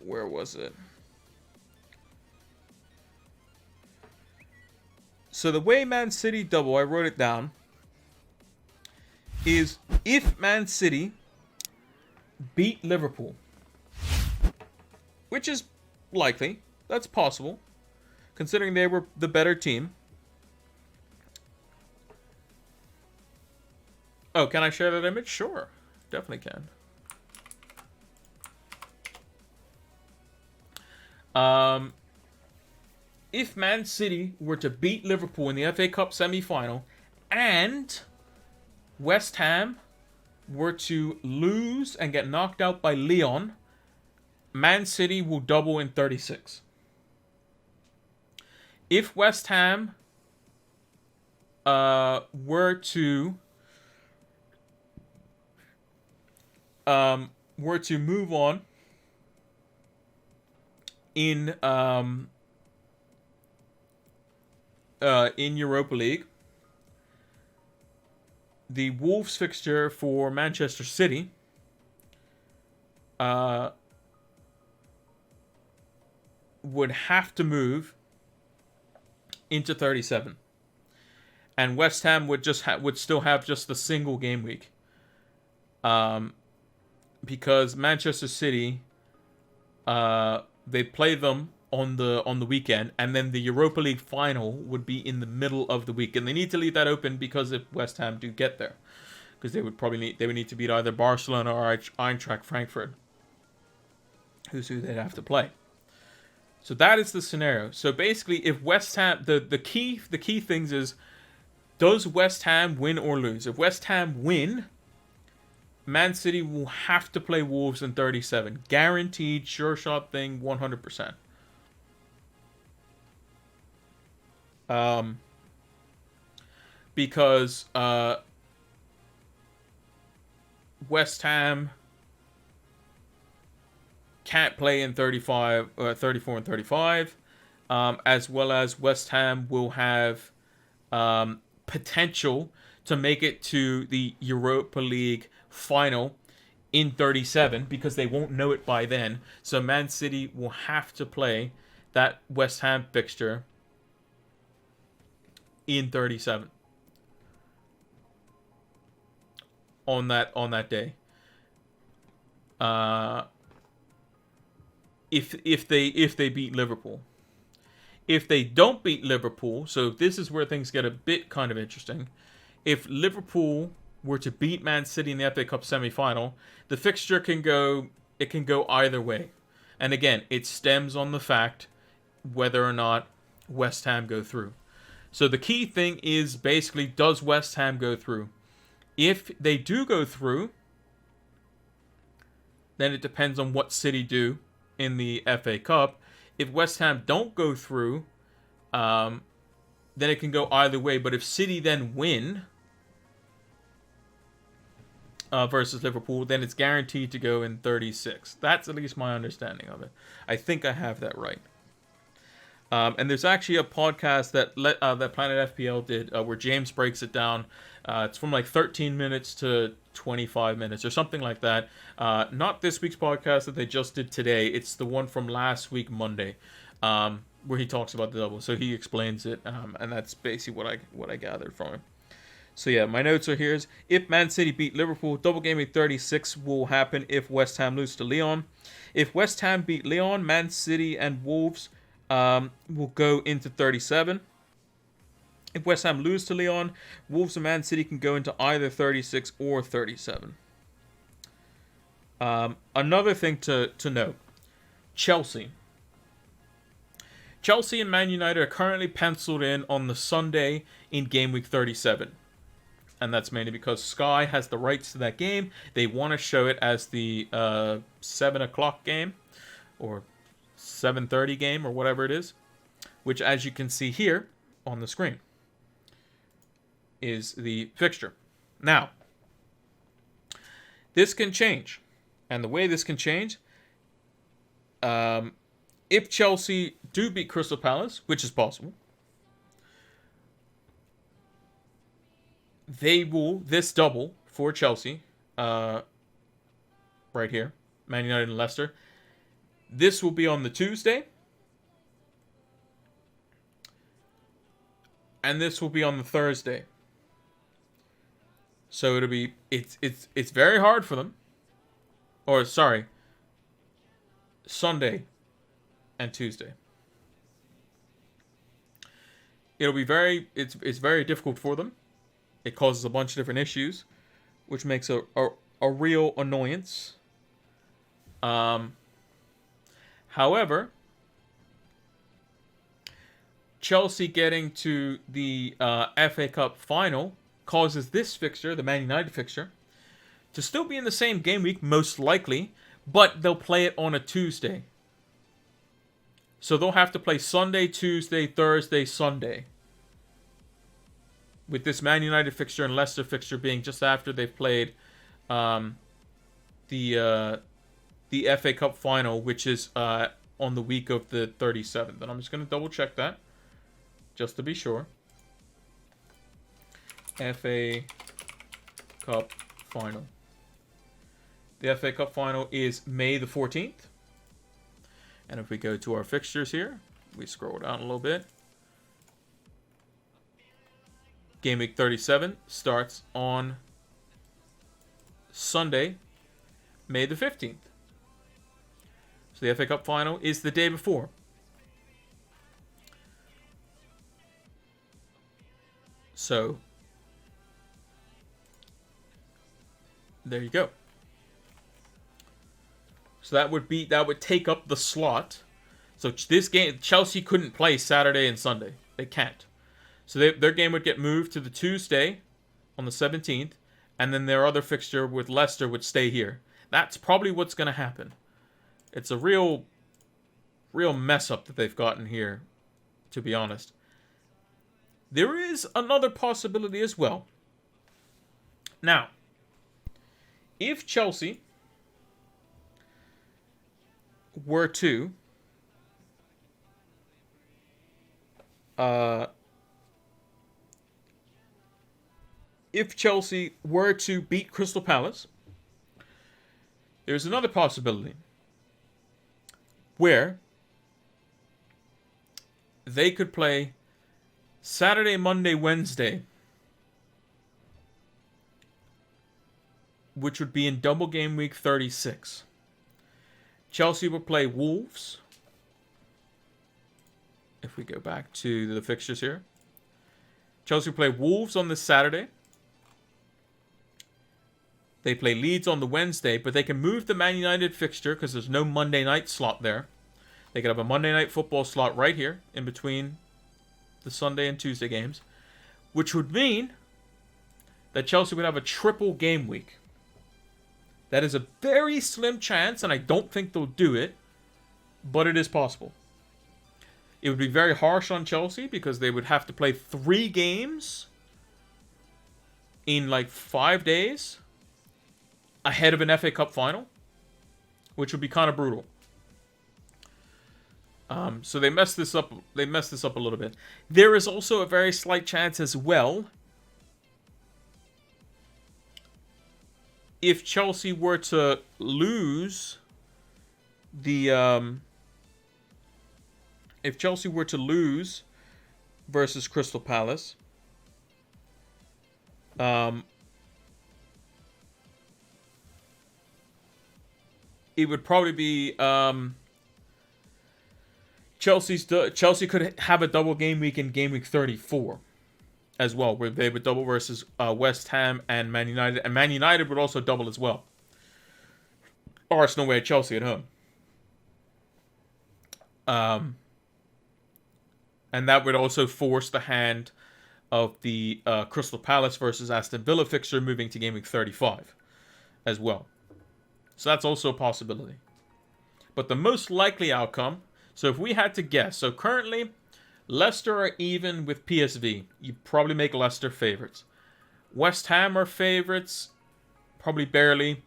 Where was it? So the way Man City double, I wrote it down, is if Man City beat Liverpool, which is likely, that's possible, considering they were the better team. Oh, can I share that image? Sure, definitely can. If Man City were to beat Liverpool in the FA Cup semi-final and West Ham were to lose and get knocked out by Lyon, Man City will double in 36. If West Ham were to move on in Europa League, the Wolves fixture for Manchester City would have to move into 37, and West Ham would still have just the single game week, because Manchester City they play them on the weekend, and then the Europa League final would be in the middle of the week, and they need to leave that open because if West Ham do get there, because they would need to beat either Barcelona or Eintracht Frankfurt, who's who they'd have to play. So that is the scenario. So basically, if West Ham, the key things is, does West Ham win or lose? If West Ham win, Man City will have to play Wolves in 37, guaranteed, sure shot thing, 100%. Because West Ham can't play in 34 and 35, as well as West Ham will have potential to make it to the Europa League final in 37 because they won't know it by then. So Man City will have to play that West Ham fixture in 37 on that day. If they beat Liverpool. If they don't beat Liverpool, so this is where things get a bit kind of interesting. If Liverpool were to beat Man City in the FA Cup semi-final, the fixture can go either way. And again, it stems on the fact whether or not West Ham go through. So the key thing is basically, does West Ham go through? If they do go through, then it depends on what City do in the FA Cup. If West Ham don't go through, then it can go either way. But if City then win versus Liverpool, then it's guaranteed to go in 36. That's at least my understanding of it. I think I have that right. And there's actually a podcast that Planet FPL did where James breaks it down. It's from like 13 minutes to 25 minutes or something like that. Not this week's podcast that they just did today. It's the one from last week, Monday, where he talks about the double. So he explains it, and that's basically what I gathered from him. So yeah, my notes are here. If Man City beat Liverpool, double game week 36 will happen if West Ham lose to Lyon. If West Ham beat Lyon, Man City and Wolves will go into 37. If West Ham lose to Lyon, Wolves and Man City can go into either 36 or 37. Another thing to note, Chelsea. Chelsea and Man United are currently penciled in on the Sunday in Game Week 37. And that's mainly because Sky has the rights to that game. They want to show it as the 7 o'clock game or 7:30 game or whatever it is, which, as you can see here on the screen, is the fixture. Now, this can change. And the way this can change, if Chelsea do beat Crystal Palace, which is possible, they will, this double for Chelsea, right here, Man United and Leicester, this will be on the Tuesday, and this will be on the Thursday. So it'll be, it's very hard for them, or sorry, Sunday and Tuesday. It'll be very, it's very difficult for them. It causes a bunch of different issues, which makes a real annoyance. However, Chelsea getting to the FA Cup final causes this fixture, the Man United fixture, to still be in the same game week, most likely, but they'll play it on a Tuesday. So they'll have to play Sunday, Tuesday, Thursday, Sunday, with this Man United fixture and Leicester fixture being just after they've played the FA Cup final, which is on the week of the 37th. And I'm just going to double check that, just to be sure. FA Cup final. The FA Cup final is May the 14th. And if we go to our fixtures here, we scroll down a little bit. Game week 37 starts on Sunday, May the 15th. So the FA Cup final is the day before. So there you go. So that would take up the slot. So this game, Chelsea couldn't play Saturday and Sunday. They can't. So their game would get moved to the Tuesday on the 17th, and then their other fixture with Leicester would stay here. That's probably what's going to happen. It's a real mess up that they've gotten here, to be honest. There is another possibility as well. Now, if Chelsea were to beat Crystal Palace, there's another possibility where they could play Saturday, Monday, Wednesday, which would be in double game week 36. Chelsea will play Wolves. If we go back to the fixtures here, Chelsea will play Wolves on this Saturday. They play Leeds on the Wednesday, but they can move the Man United fixture because there's no Monday night slot there. They could have a Monday night football slot right here in between the Sunday and Tuesday games, which would mean that Chelsea would have a triple game week. That is a very slim chance, and I don't think they'll do it, but it is possible. It would be very harsh on Chelsea because they would have to play 3 games in like 5 days ahead of an FA Cup final, which would be kind of brutal. So they messed this up. They messed this up a little bit. There is also a very slight chance as well, if Chelsea were to lose versus Crystal Palace, it would probably be Chelsea could have a double game week in game week 34 as well, where they would double versus West Ham and Man United, and Man United would also double as well. Arsenal away at Chelsea at home. And that would also force the hand of the Crystal Palace versus Aston Villa fixture moving to Game Week 35 as well. So that's also a possibility. But the most likely outcome, so if we had to guess, so currently Leicester are even with PSV. You probably make Leicester favorites. West Ham are favorites, probably barely,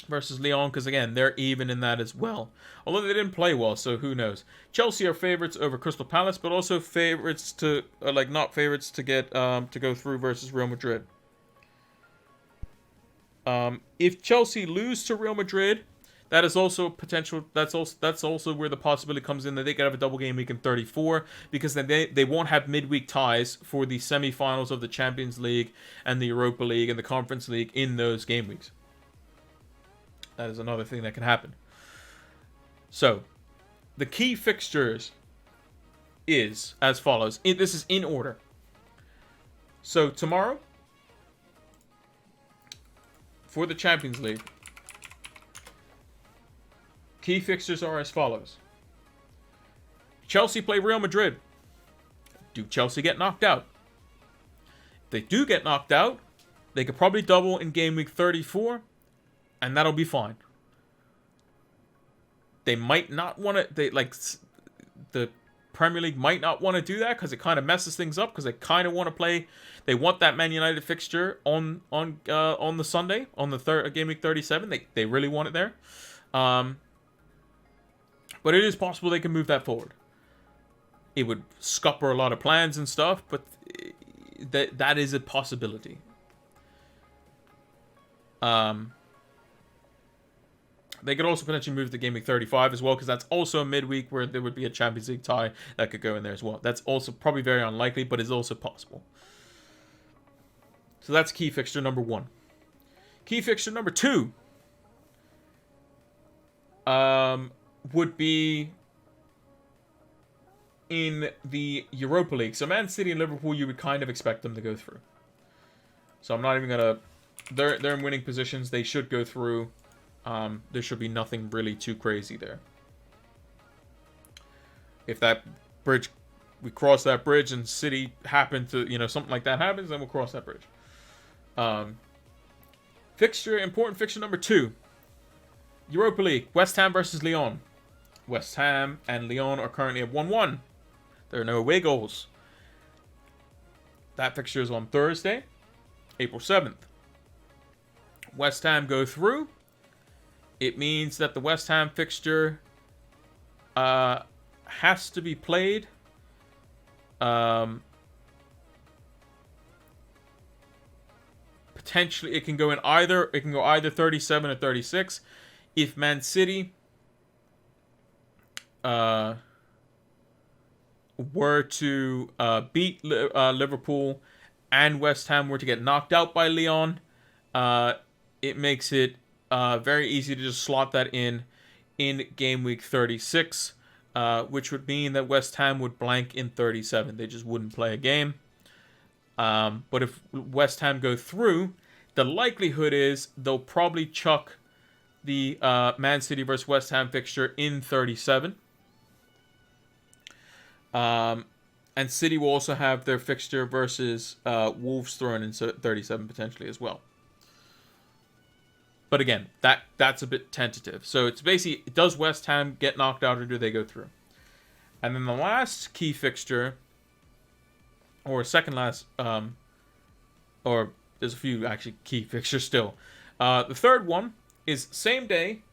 versus Lyon, because again, they're even in that as well. Although they didn't play well, so who knows. Chelsea are favorites over Crystal Palace, but also favorites to, not favorites to get, to go through versus Real Madrid. If Chelsea lose to Real Madrid, that is also potential. That's also where the possibility comes in that they could have a double game week in 34, because then they won't have midweek ties for the semifinals of the Champions League and the Europa League and the Conference League in those game weeks. That is another thing that can happen. So, the key fixtures is as follows. This is in order. So tomorrow, for the Champions League, key fixtures are as follows. Chelsea play Real Madrid. Do Chelsea get knocked out? If they do get knocked out, they could probably double in game week 34, and that'll be fine. They might not want to. The Premier League might not want to do that because it kind of messes things up. Because they kind of want to play. They want that Man United fixture on the Sunday on the game week 37. They really want it there. But it is possible they can move that forward. It would scupper a lot of plans and stuff, but that is a possibility. They could also potentially move to Game Week 35 as well, because that's also a midweek where there would be a Champions League tie that could go in there as well. That's also probably very unlikely, but is also possible. So that's key fixture number 1. Key fixture number 2 would be in the Europa League. So Man City and Liverpool, you would kind of expect them to go through. So I'm not even going to... They're in winning positions. They should go through. There should be nothing really too crazy there. If that bridge, we cross that bridge and City happen to, something like that happens, then we'll cross that bridge. Important fixture number 2. Europa League, West Ham versus Lyon. West Ham and Lyon are currently at 1-1. There are no away goals. That fixture is on Thursday, April 7th. West Ham go through. It means that the West Ham fixture has to be played. Potentially, it can go either 37 or 36. If Man City were to beat Liverpool and West Ham were to get knocked out by Lyon, it makes it very easy to just slot that in game week 36, which would mean that West Ham would blank in 37. They just wouldn't play a game. But if West Ham go through, the likelihood is they'll probably chuck the Man City versus West Ham fixture in 37. And City will also have their fixture versus Wolves thrown in 37 potentially as well. But again, that's a bit tentative. So it's basically, does West Ham get knocked out or do they go through? And then the last key fixture, or second last, or there's a few actually key fixtures still. The third one is same day,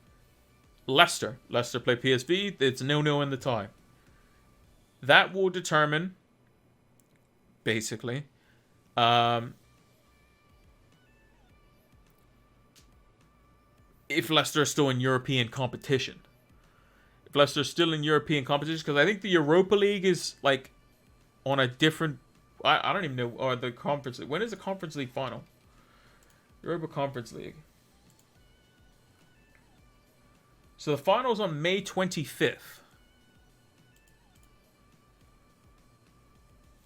Leicester. Leicester play PSV. It's 0-0 in the tie. That will determine, basically, if Leicester is still in European competition. If Leicester is still in European competition, because I think the Europa League is like on a different... I don't even know, or the Conference League. When is the Conference League final? Europa Conference League. So the final's on May 25th.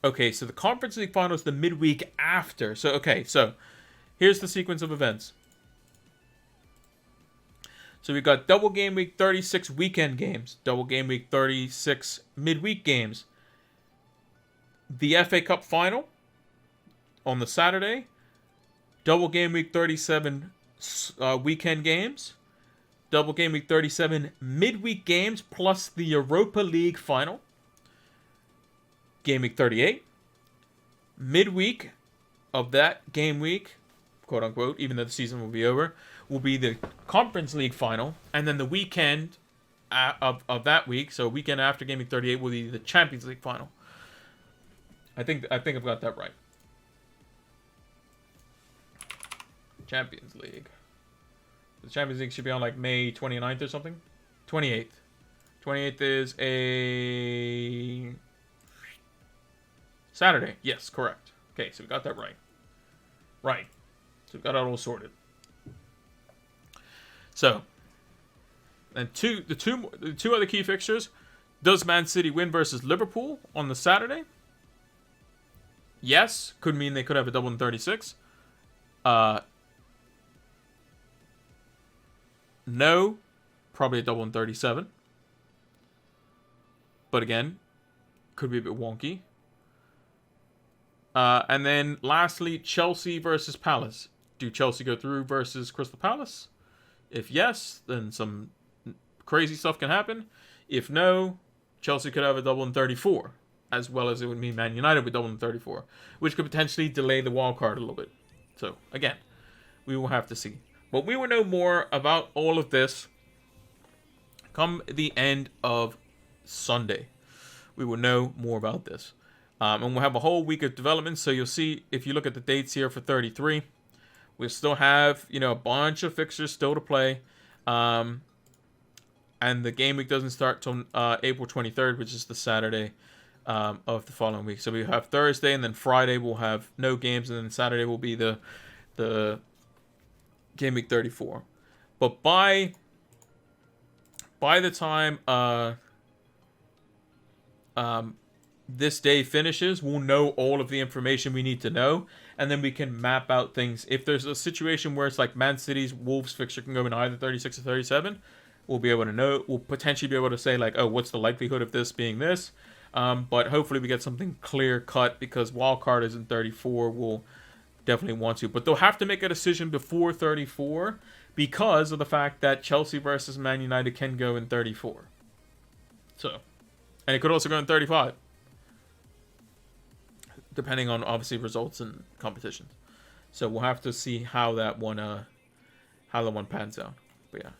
Okay, so the Conference League final is the midweek after. So, okay, so here's the sequence of events. So we've got double game week 36 weekend games, double game week 36 midweek games, the FA Cup final on the Saturday. Double game week 37 weekend games. Double game week 37 midweek games plus the Europa League final. Game week 38. Midweek of that game week, quote unquote, even though the season will be over, will be the Conference League final. And then the weekend of that week, so weekend after game week 38, will be the Champions League final. I think I've got that right. Champions League. The Champions League should be on like May 29th or something. 28th. 28th is a Saturday. Yes, correct. Okay, so we got that right. Right. So we got it all sorted. So, and the two other key fixtures. Does Man City win versus Liverpool on the Saturday? Yes. Could mean they could have a double in 36. No. Probably a double in 37. But again, could be a bit wonky. And then lastly, Chelsea versus Palace. Do Chelsea go through versus Crystal Palace? If yes, then some crazy stuff can happen. If no, Chelsea could have a double in 34, as well as it would mean Man United would double in 34, which could potentially delay the wild card a little bit. So again, we will have to see. But we will know more about all of this come the end of Sunday. We will know more about this. And we'll have a whole week of development. So you'll see, if you look at the dates here for 33, we'll still have, a bunch of fixtures still to play. And the game week doesn't start till April 23rd, which is the Saturday of the following week. So we have Thursday, and then Friday we'll have no games, and then Saturday will be the game week 34. But by the time this day finishes, we'll know all of the information we need to know, and then we can map out things. If there's a situation where it's like Man City's Wolves fixture can go in either 36 or 37, we'll be able to know. We'll potentially be able to say like, oh, what's the likelihood of this being this? But hopefully we get something clear cut, because wildcard is in 34. We'll definitely want to, but they'll have to make a decision before 34 because of the fact that Chelsea versus Man United can go in 34. So, and it could also go in 35. Depending on obviously results and competitions. So we'll have to see how that one pans out. But yeah,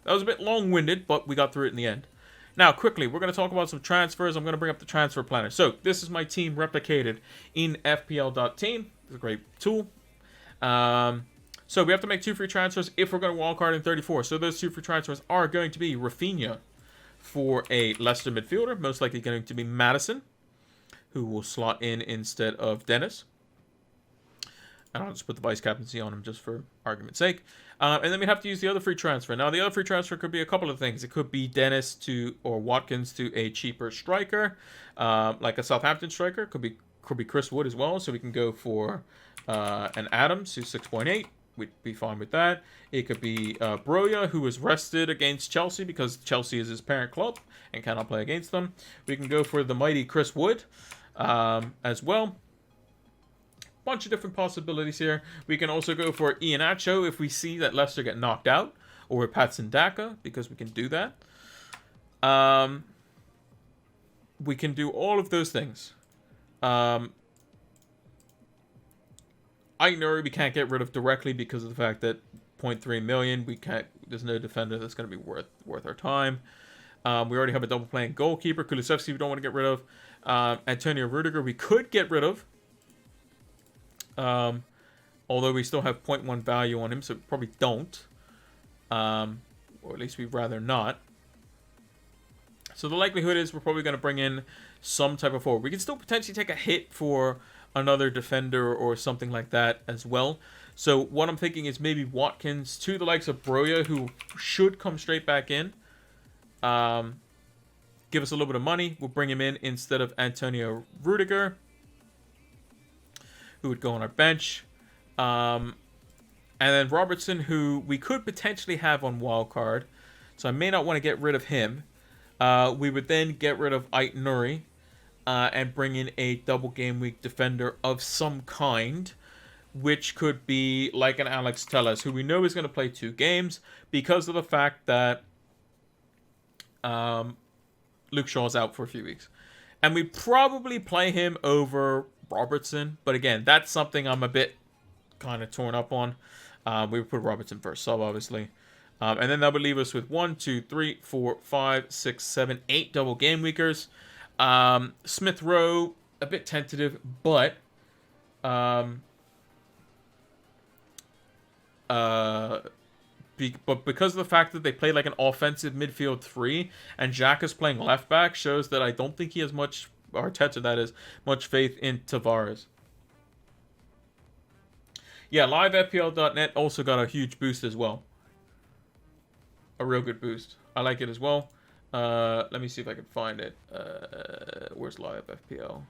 that was a bit long-winded, but we got through it in the end. Now, quickly, we're going to talk about some transfers. I'm going to bring up the transfer planner. So this is my team replicated in FPL.team. It's a great tool. So we have to make 2 free transfers if we're going to wildcard in 34. So those 2 free transfers are going to be Rafinha for a Leicester midfielder, most likely going to be Maddison, who will slot in instead of Dennis. And I'll just put the vice captaincy on him just for argument's sake. And then we have to use the other free transfer. Now, the other free transfer could be a couple of things. It could be Dennis or Watkins to a cheaper striker, like a Southampton striker. Could be Chris Wood as well. So we can go for an Adams, who's 6.8. We'd be fine with that. It could be Broja, who was rested against Chelsea because Chelsea is his parent club and cannot play against them. We can go for the mighty Chris Wood as well. Bunch of different possibilities here. We can also go for Iheanacho if we see that Leicester get knocked out, or Patson Daka, because we can do that. We can do all of those things. Aït-Nouri we can't get rid of directly because of the fact that 0.3 million. There's no defender that's going to be worth our time. We already have a double playing goalkeeper. Kulusevski we don't want to get rid of. Antonio Rudiger we could get rid of. Although we still have 0.1 value on him, so we probably don't. Or at least we'd rather not. So the likelihood is we're probably going to bring in some type of forward. We can still potentially take a hit for another defender or something like that as well. So what I'm thinking is maybe Watkins to the likes of Broja, who should come straight back in. Give us a little bit of money. We'll bring him in instead of Antonio Rudiger, who would go on our bench. And then Robertson, who we could potentially have on wildcard. So I may not want to get rid of him. We would then get rid of Aït-Nouri. and bring in a double game week defender of some kind, which could be like an Alex Telles, who we know is going to play 2 games because of the fact that Luke Shaw's out for a few weeks. And we probably play him over Robertson. But again, that's something I'm a bit kind of torn up on. We would put Robertson first sub, obviously. And then that would leave us with 1, 2, 3, 4, 5, 6, 7, 8 double game weekers. Smith Rowe, a bit tentative, but but because of the fact that they play like an offensive midfield 3 and Jack is playing left back, shows that I don't think he has much, Arteta that is, much faith in Tavares. Yeah, livefpl.net also got a huge boost as well. A real good boost. I like it as well. Let me see if I can find it. Where's Live FPL?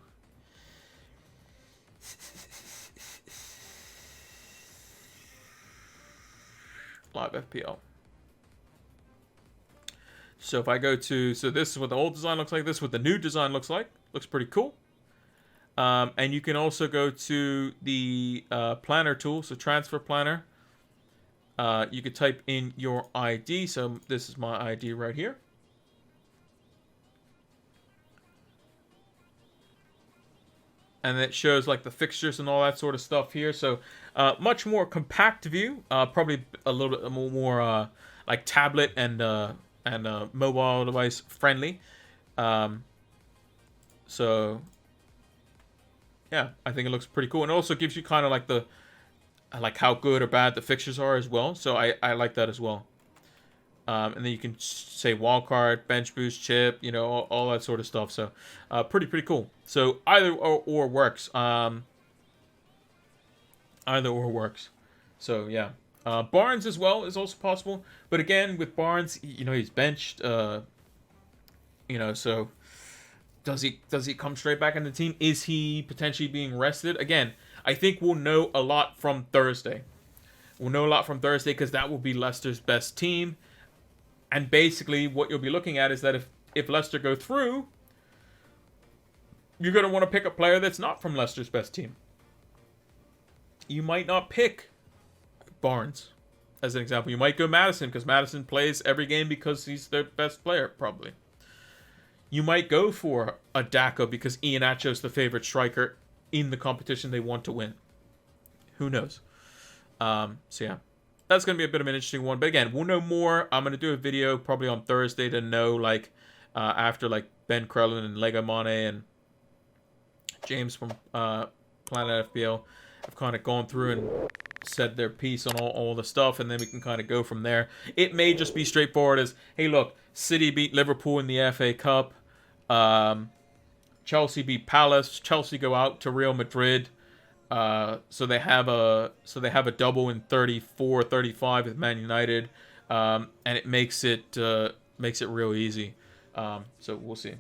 Live FPL. So if I go to, so this is what the old design looks like. This is what the new design looks like. Looks pretty cool. And you can also go to the planner tool, so transfer planner. You could type in your ID. So this is my ID right here. And it shows like the fixtures and all that sort of stuff here. So much more compact view, probably a little bit more like tablet and mobile device friendly. So yeah, I think it looks pretty cool, and it also gives you kind of like the how good or bad the fixtures are as well. So I like that as well. And then you can say wildcard, bench boost, chip, you know, all that sort of stuff. So pretty cool. So either or works. Either or works. So yeah, Barnes as well is also possible. But again, with Barnes, you know, he's benched. You know, so does he come straight back in the team? Is he potentially being rested? Again, I think we'll know a lot from Thursday. We'll know a lot from Thursday because that will be Leicester's best team. And basically, what you'll be looking at is that if Leicester go through, you're going to want to pick a player that's not from Leicester's best team. You might not pick Barnes, as an example. You might go Maddison, because Maddison plays every game because he's their best player, probably. You might go for a Daka because Iheanacho's the favorite striker in the competition they want to win. Who knows? So yeah. That's going to be a bit of an interesting one. But again, we'll know more. I'm going to do a video probably on Thursday to know, like, after, like, Ben Crellin and Lego Mane and James from Planet FBL have kind of gone through and said their piece on all the stuff, and then we can kind of go from there. It may just be straightforward as, hey, look, City beat Liverpool in the FA Cup. Chelsea beat Palace. Chelsea go out to Real Madrid. So they have a double in 34-35 with Man United, and it makes it real easy. So we'll see.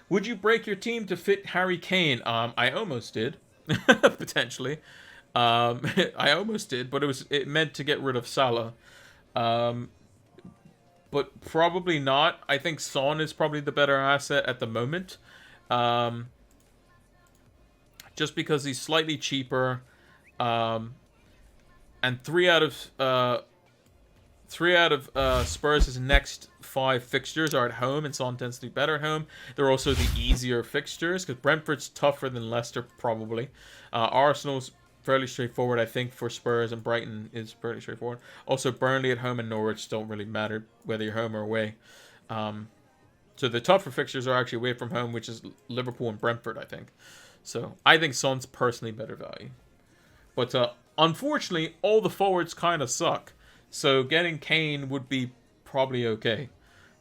Would you break your team to fit Harry Kane? I almost did, potentially. I almost did, but it meant to get rid of Salah. But probably not. I think Son is probably the better asset at the moment. Just because he's slightly cheaper, and three out of Spurs' next 5 fixtures are at home, and Son tends to be better at home. They're also the easier fixtures because Brentford's tougher than Leicester probably. Arsenal's fairly straightforward, I think, for Spurs, and Brighton is fairly straightforward. Also, Burnley at home and Norwich don't really matter whether you're home or away. So the tougher fixtures are actually away from home, which is Liverpool and Brentford, I think. So I think Son's personally better value. But unfortunately, all the forwards kind of suck. So getting Kane would be probably okay,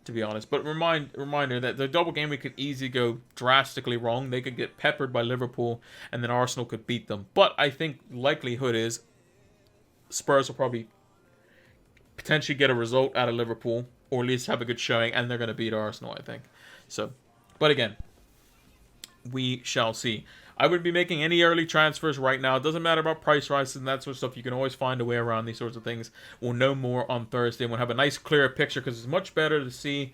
to be honest. But reminder that the double game week could easily go drastically wrong. They could get peppered by Liverpool, and then Arsenal could beat them. But I think likelihood is Spurs will probably potentially get a result out of Liverpool, or at least have a good showing, and they're going to beat Arsenal, I think. So, but again, we shall see. I wouldn't be making any early transfers right now. It doesn't matter about price rises and that sort of stuff. You can always find a way around these sorts of things. We'll know more on Thursday. We'll have a nice, clearer picture because it's much better to see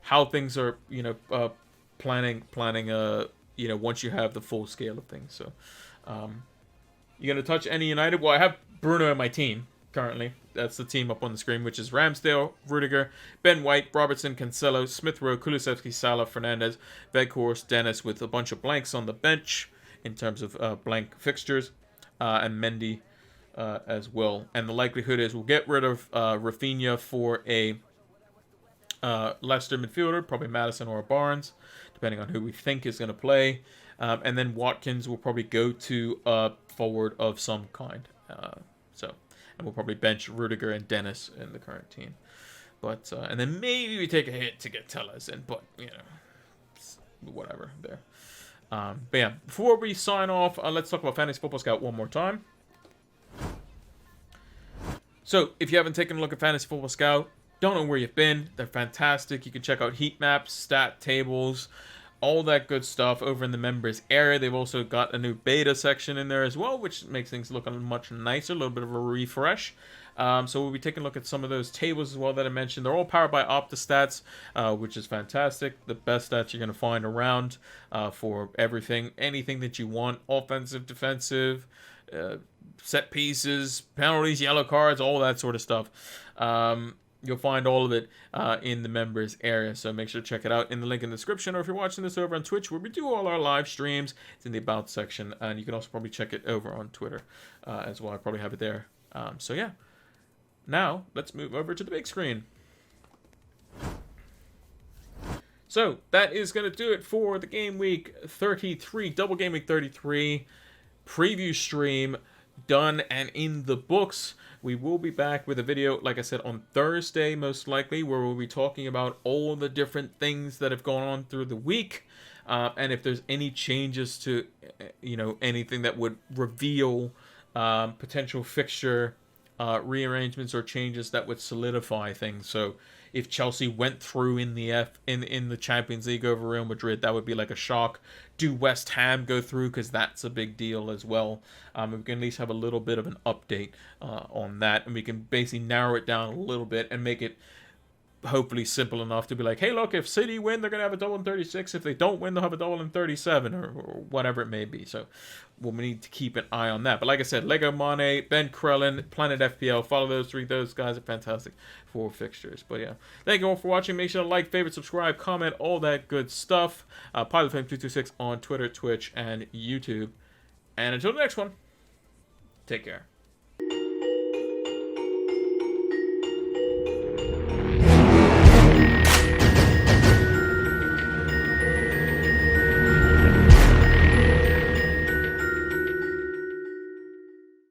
how things are, planning. Once you have the full scale of things. So, you gonna touch any United? Well, I have Bruno in my team currently. That's the team up on the screen, which is Ramsdale, Rudiger, Ben White, Robertson, Cancelo, Smith Rowe, Kulusevski, Salah, Fernandes, Weghorst, Dennis, with a bunch of blanks on the bench in terms of blank fixtures, and Mendy as well. And the likelihood is we'll get rid of Rafinha for a Leicester midfielder, probably Maddison or Barnes, depending on who we think is going to play. And then Watkins will probably go to a forward of some kind. And we'll probably bench Rudiger and Dennis in the current team. But and then maybe we take a hit to get Tellez in, but whatever there. But yeah, before we sign off, let's talk about Fantasy Football Scout one more time. So if you haven't taken a look at Fantasy Football Scout, don't know where you've been. They're fantastic. You can check out heat maps, stat tables, all that good stuff over in the members area. They've also got a new beta section in there as well, which makes things look much nicer, a little bit of a refresh. So we'll be taking a look at some of those tables as well that I mentioned. They're all powered by Opta stats, which is fantastic. The best stats you're going to find around for everything, anything that you want, offensive, defensive, set pieces, penalties, yellow cards, all that sort of stuff. You'll find all of it in the members area, so make sure to check it out in the link in the description, or if you're watching this over on Twitch, where we do all our live streams, it's in the About section, and you can also probably check it over on Twitter as well. I probably have it there. So yeah, now let's move over to the big screen. So that is going to do it for the Game Week 33, Double Game Week 33 preview stream, done and in the books. We will be back with a video, like I said, on Thursday, most likely, where we'll be talking about all the different things that have gone on through the week. And if there's any changes to, anything that would reveal potential fixture rearrangements or changes that would solidify things. So if Chelsea went through in the Champions League over Real Madrid, that would be like a shock. Do West Ham go through? Because that's a big deal as well. We can at least have a little bit of an update on that, and we can basically narrow it down a little bit and make it hopefully simple enough to be like, hey, look, if City win, they're going to have a double in 36. If they don't win, they'll have a double in 37, or whatever it may be. So we'll need to keep an eye on that. But like I said, Lego Mane, Ben Krellin, Planet FPL, follow those three. Those guys are fantastic for fixtures. But yeah, thank you all for watching. Make sure to like, favorite, subscribe, comment, all that good stuff. PilotFame226 on Twitter, Twitch, and YouTube. And until the next one, take care.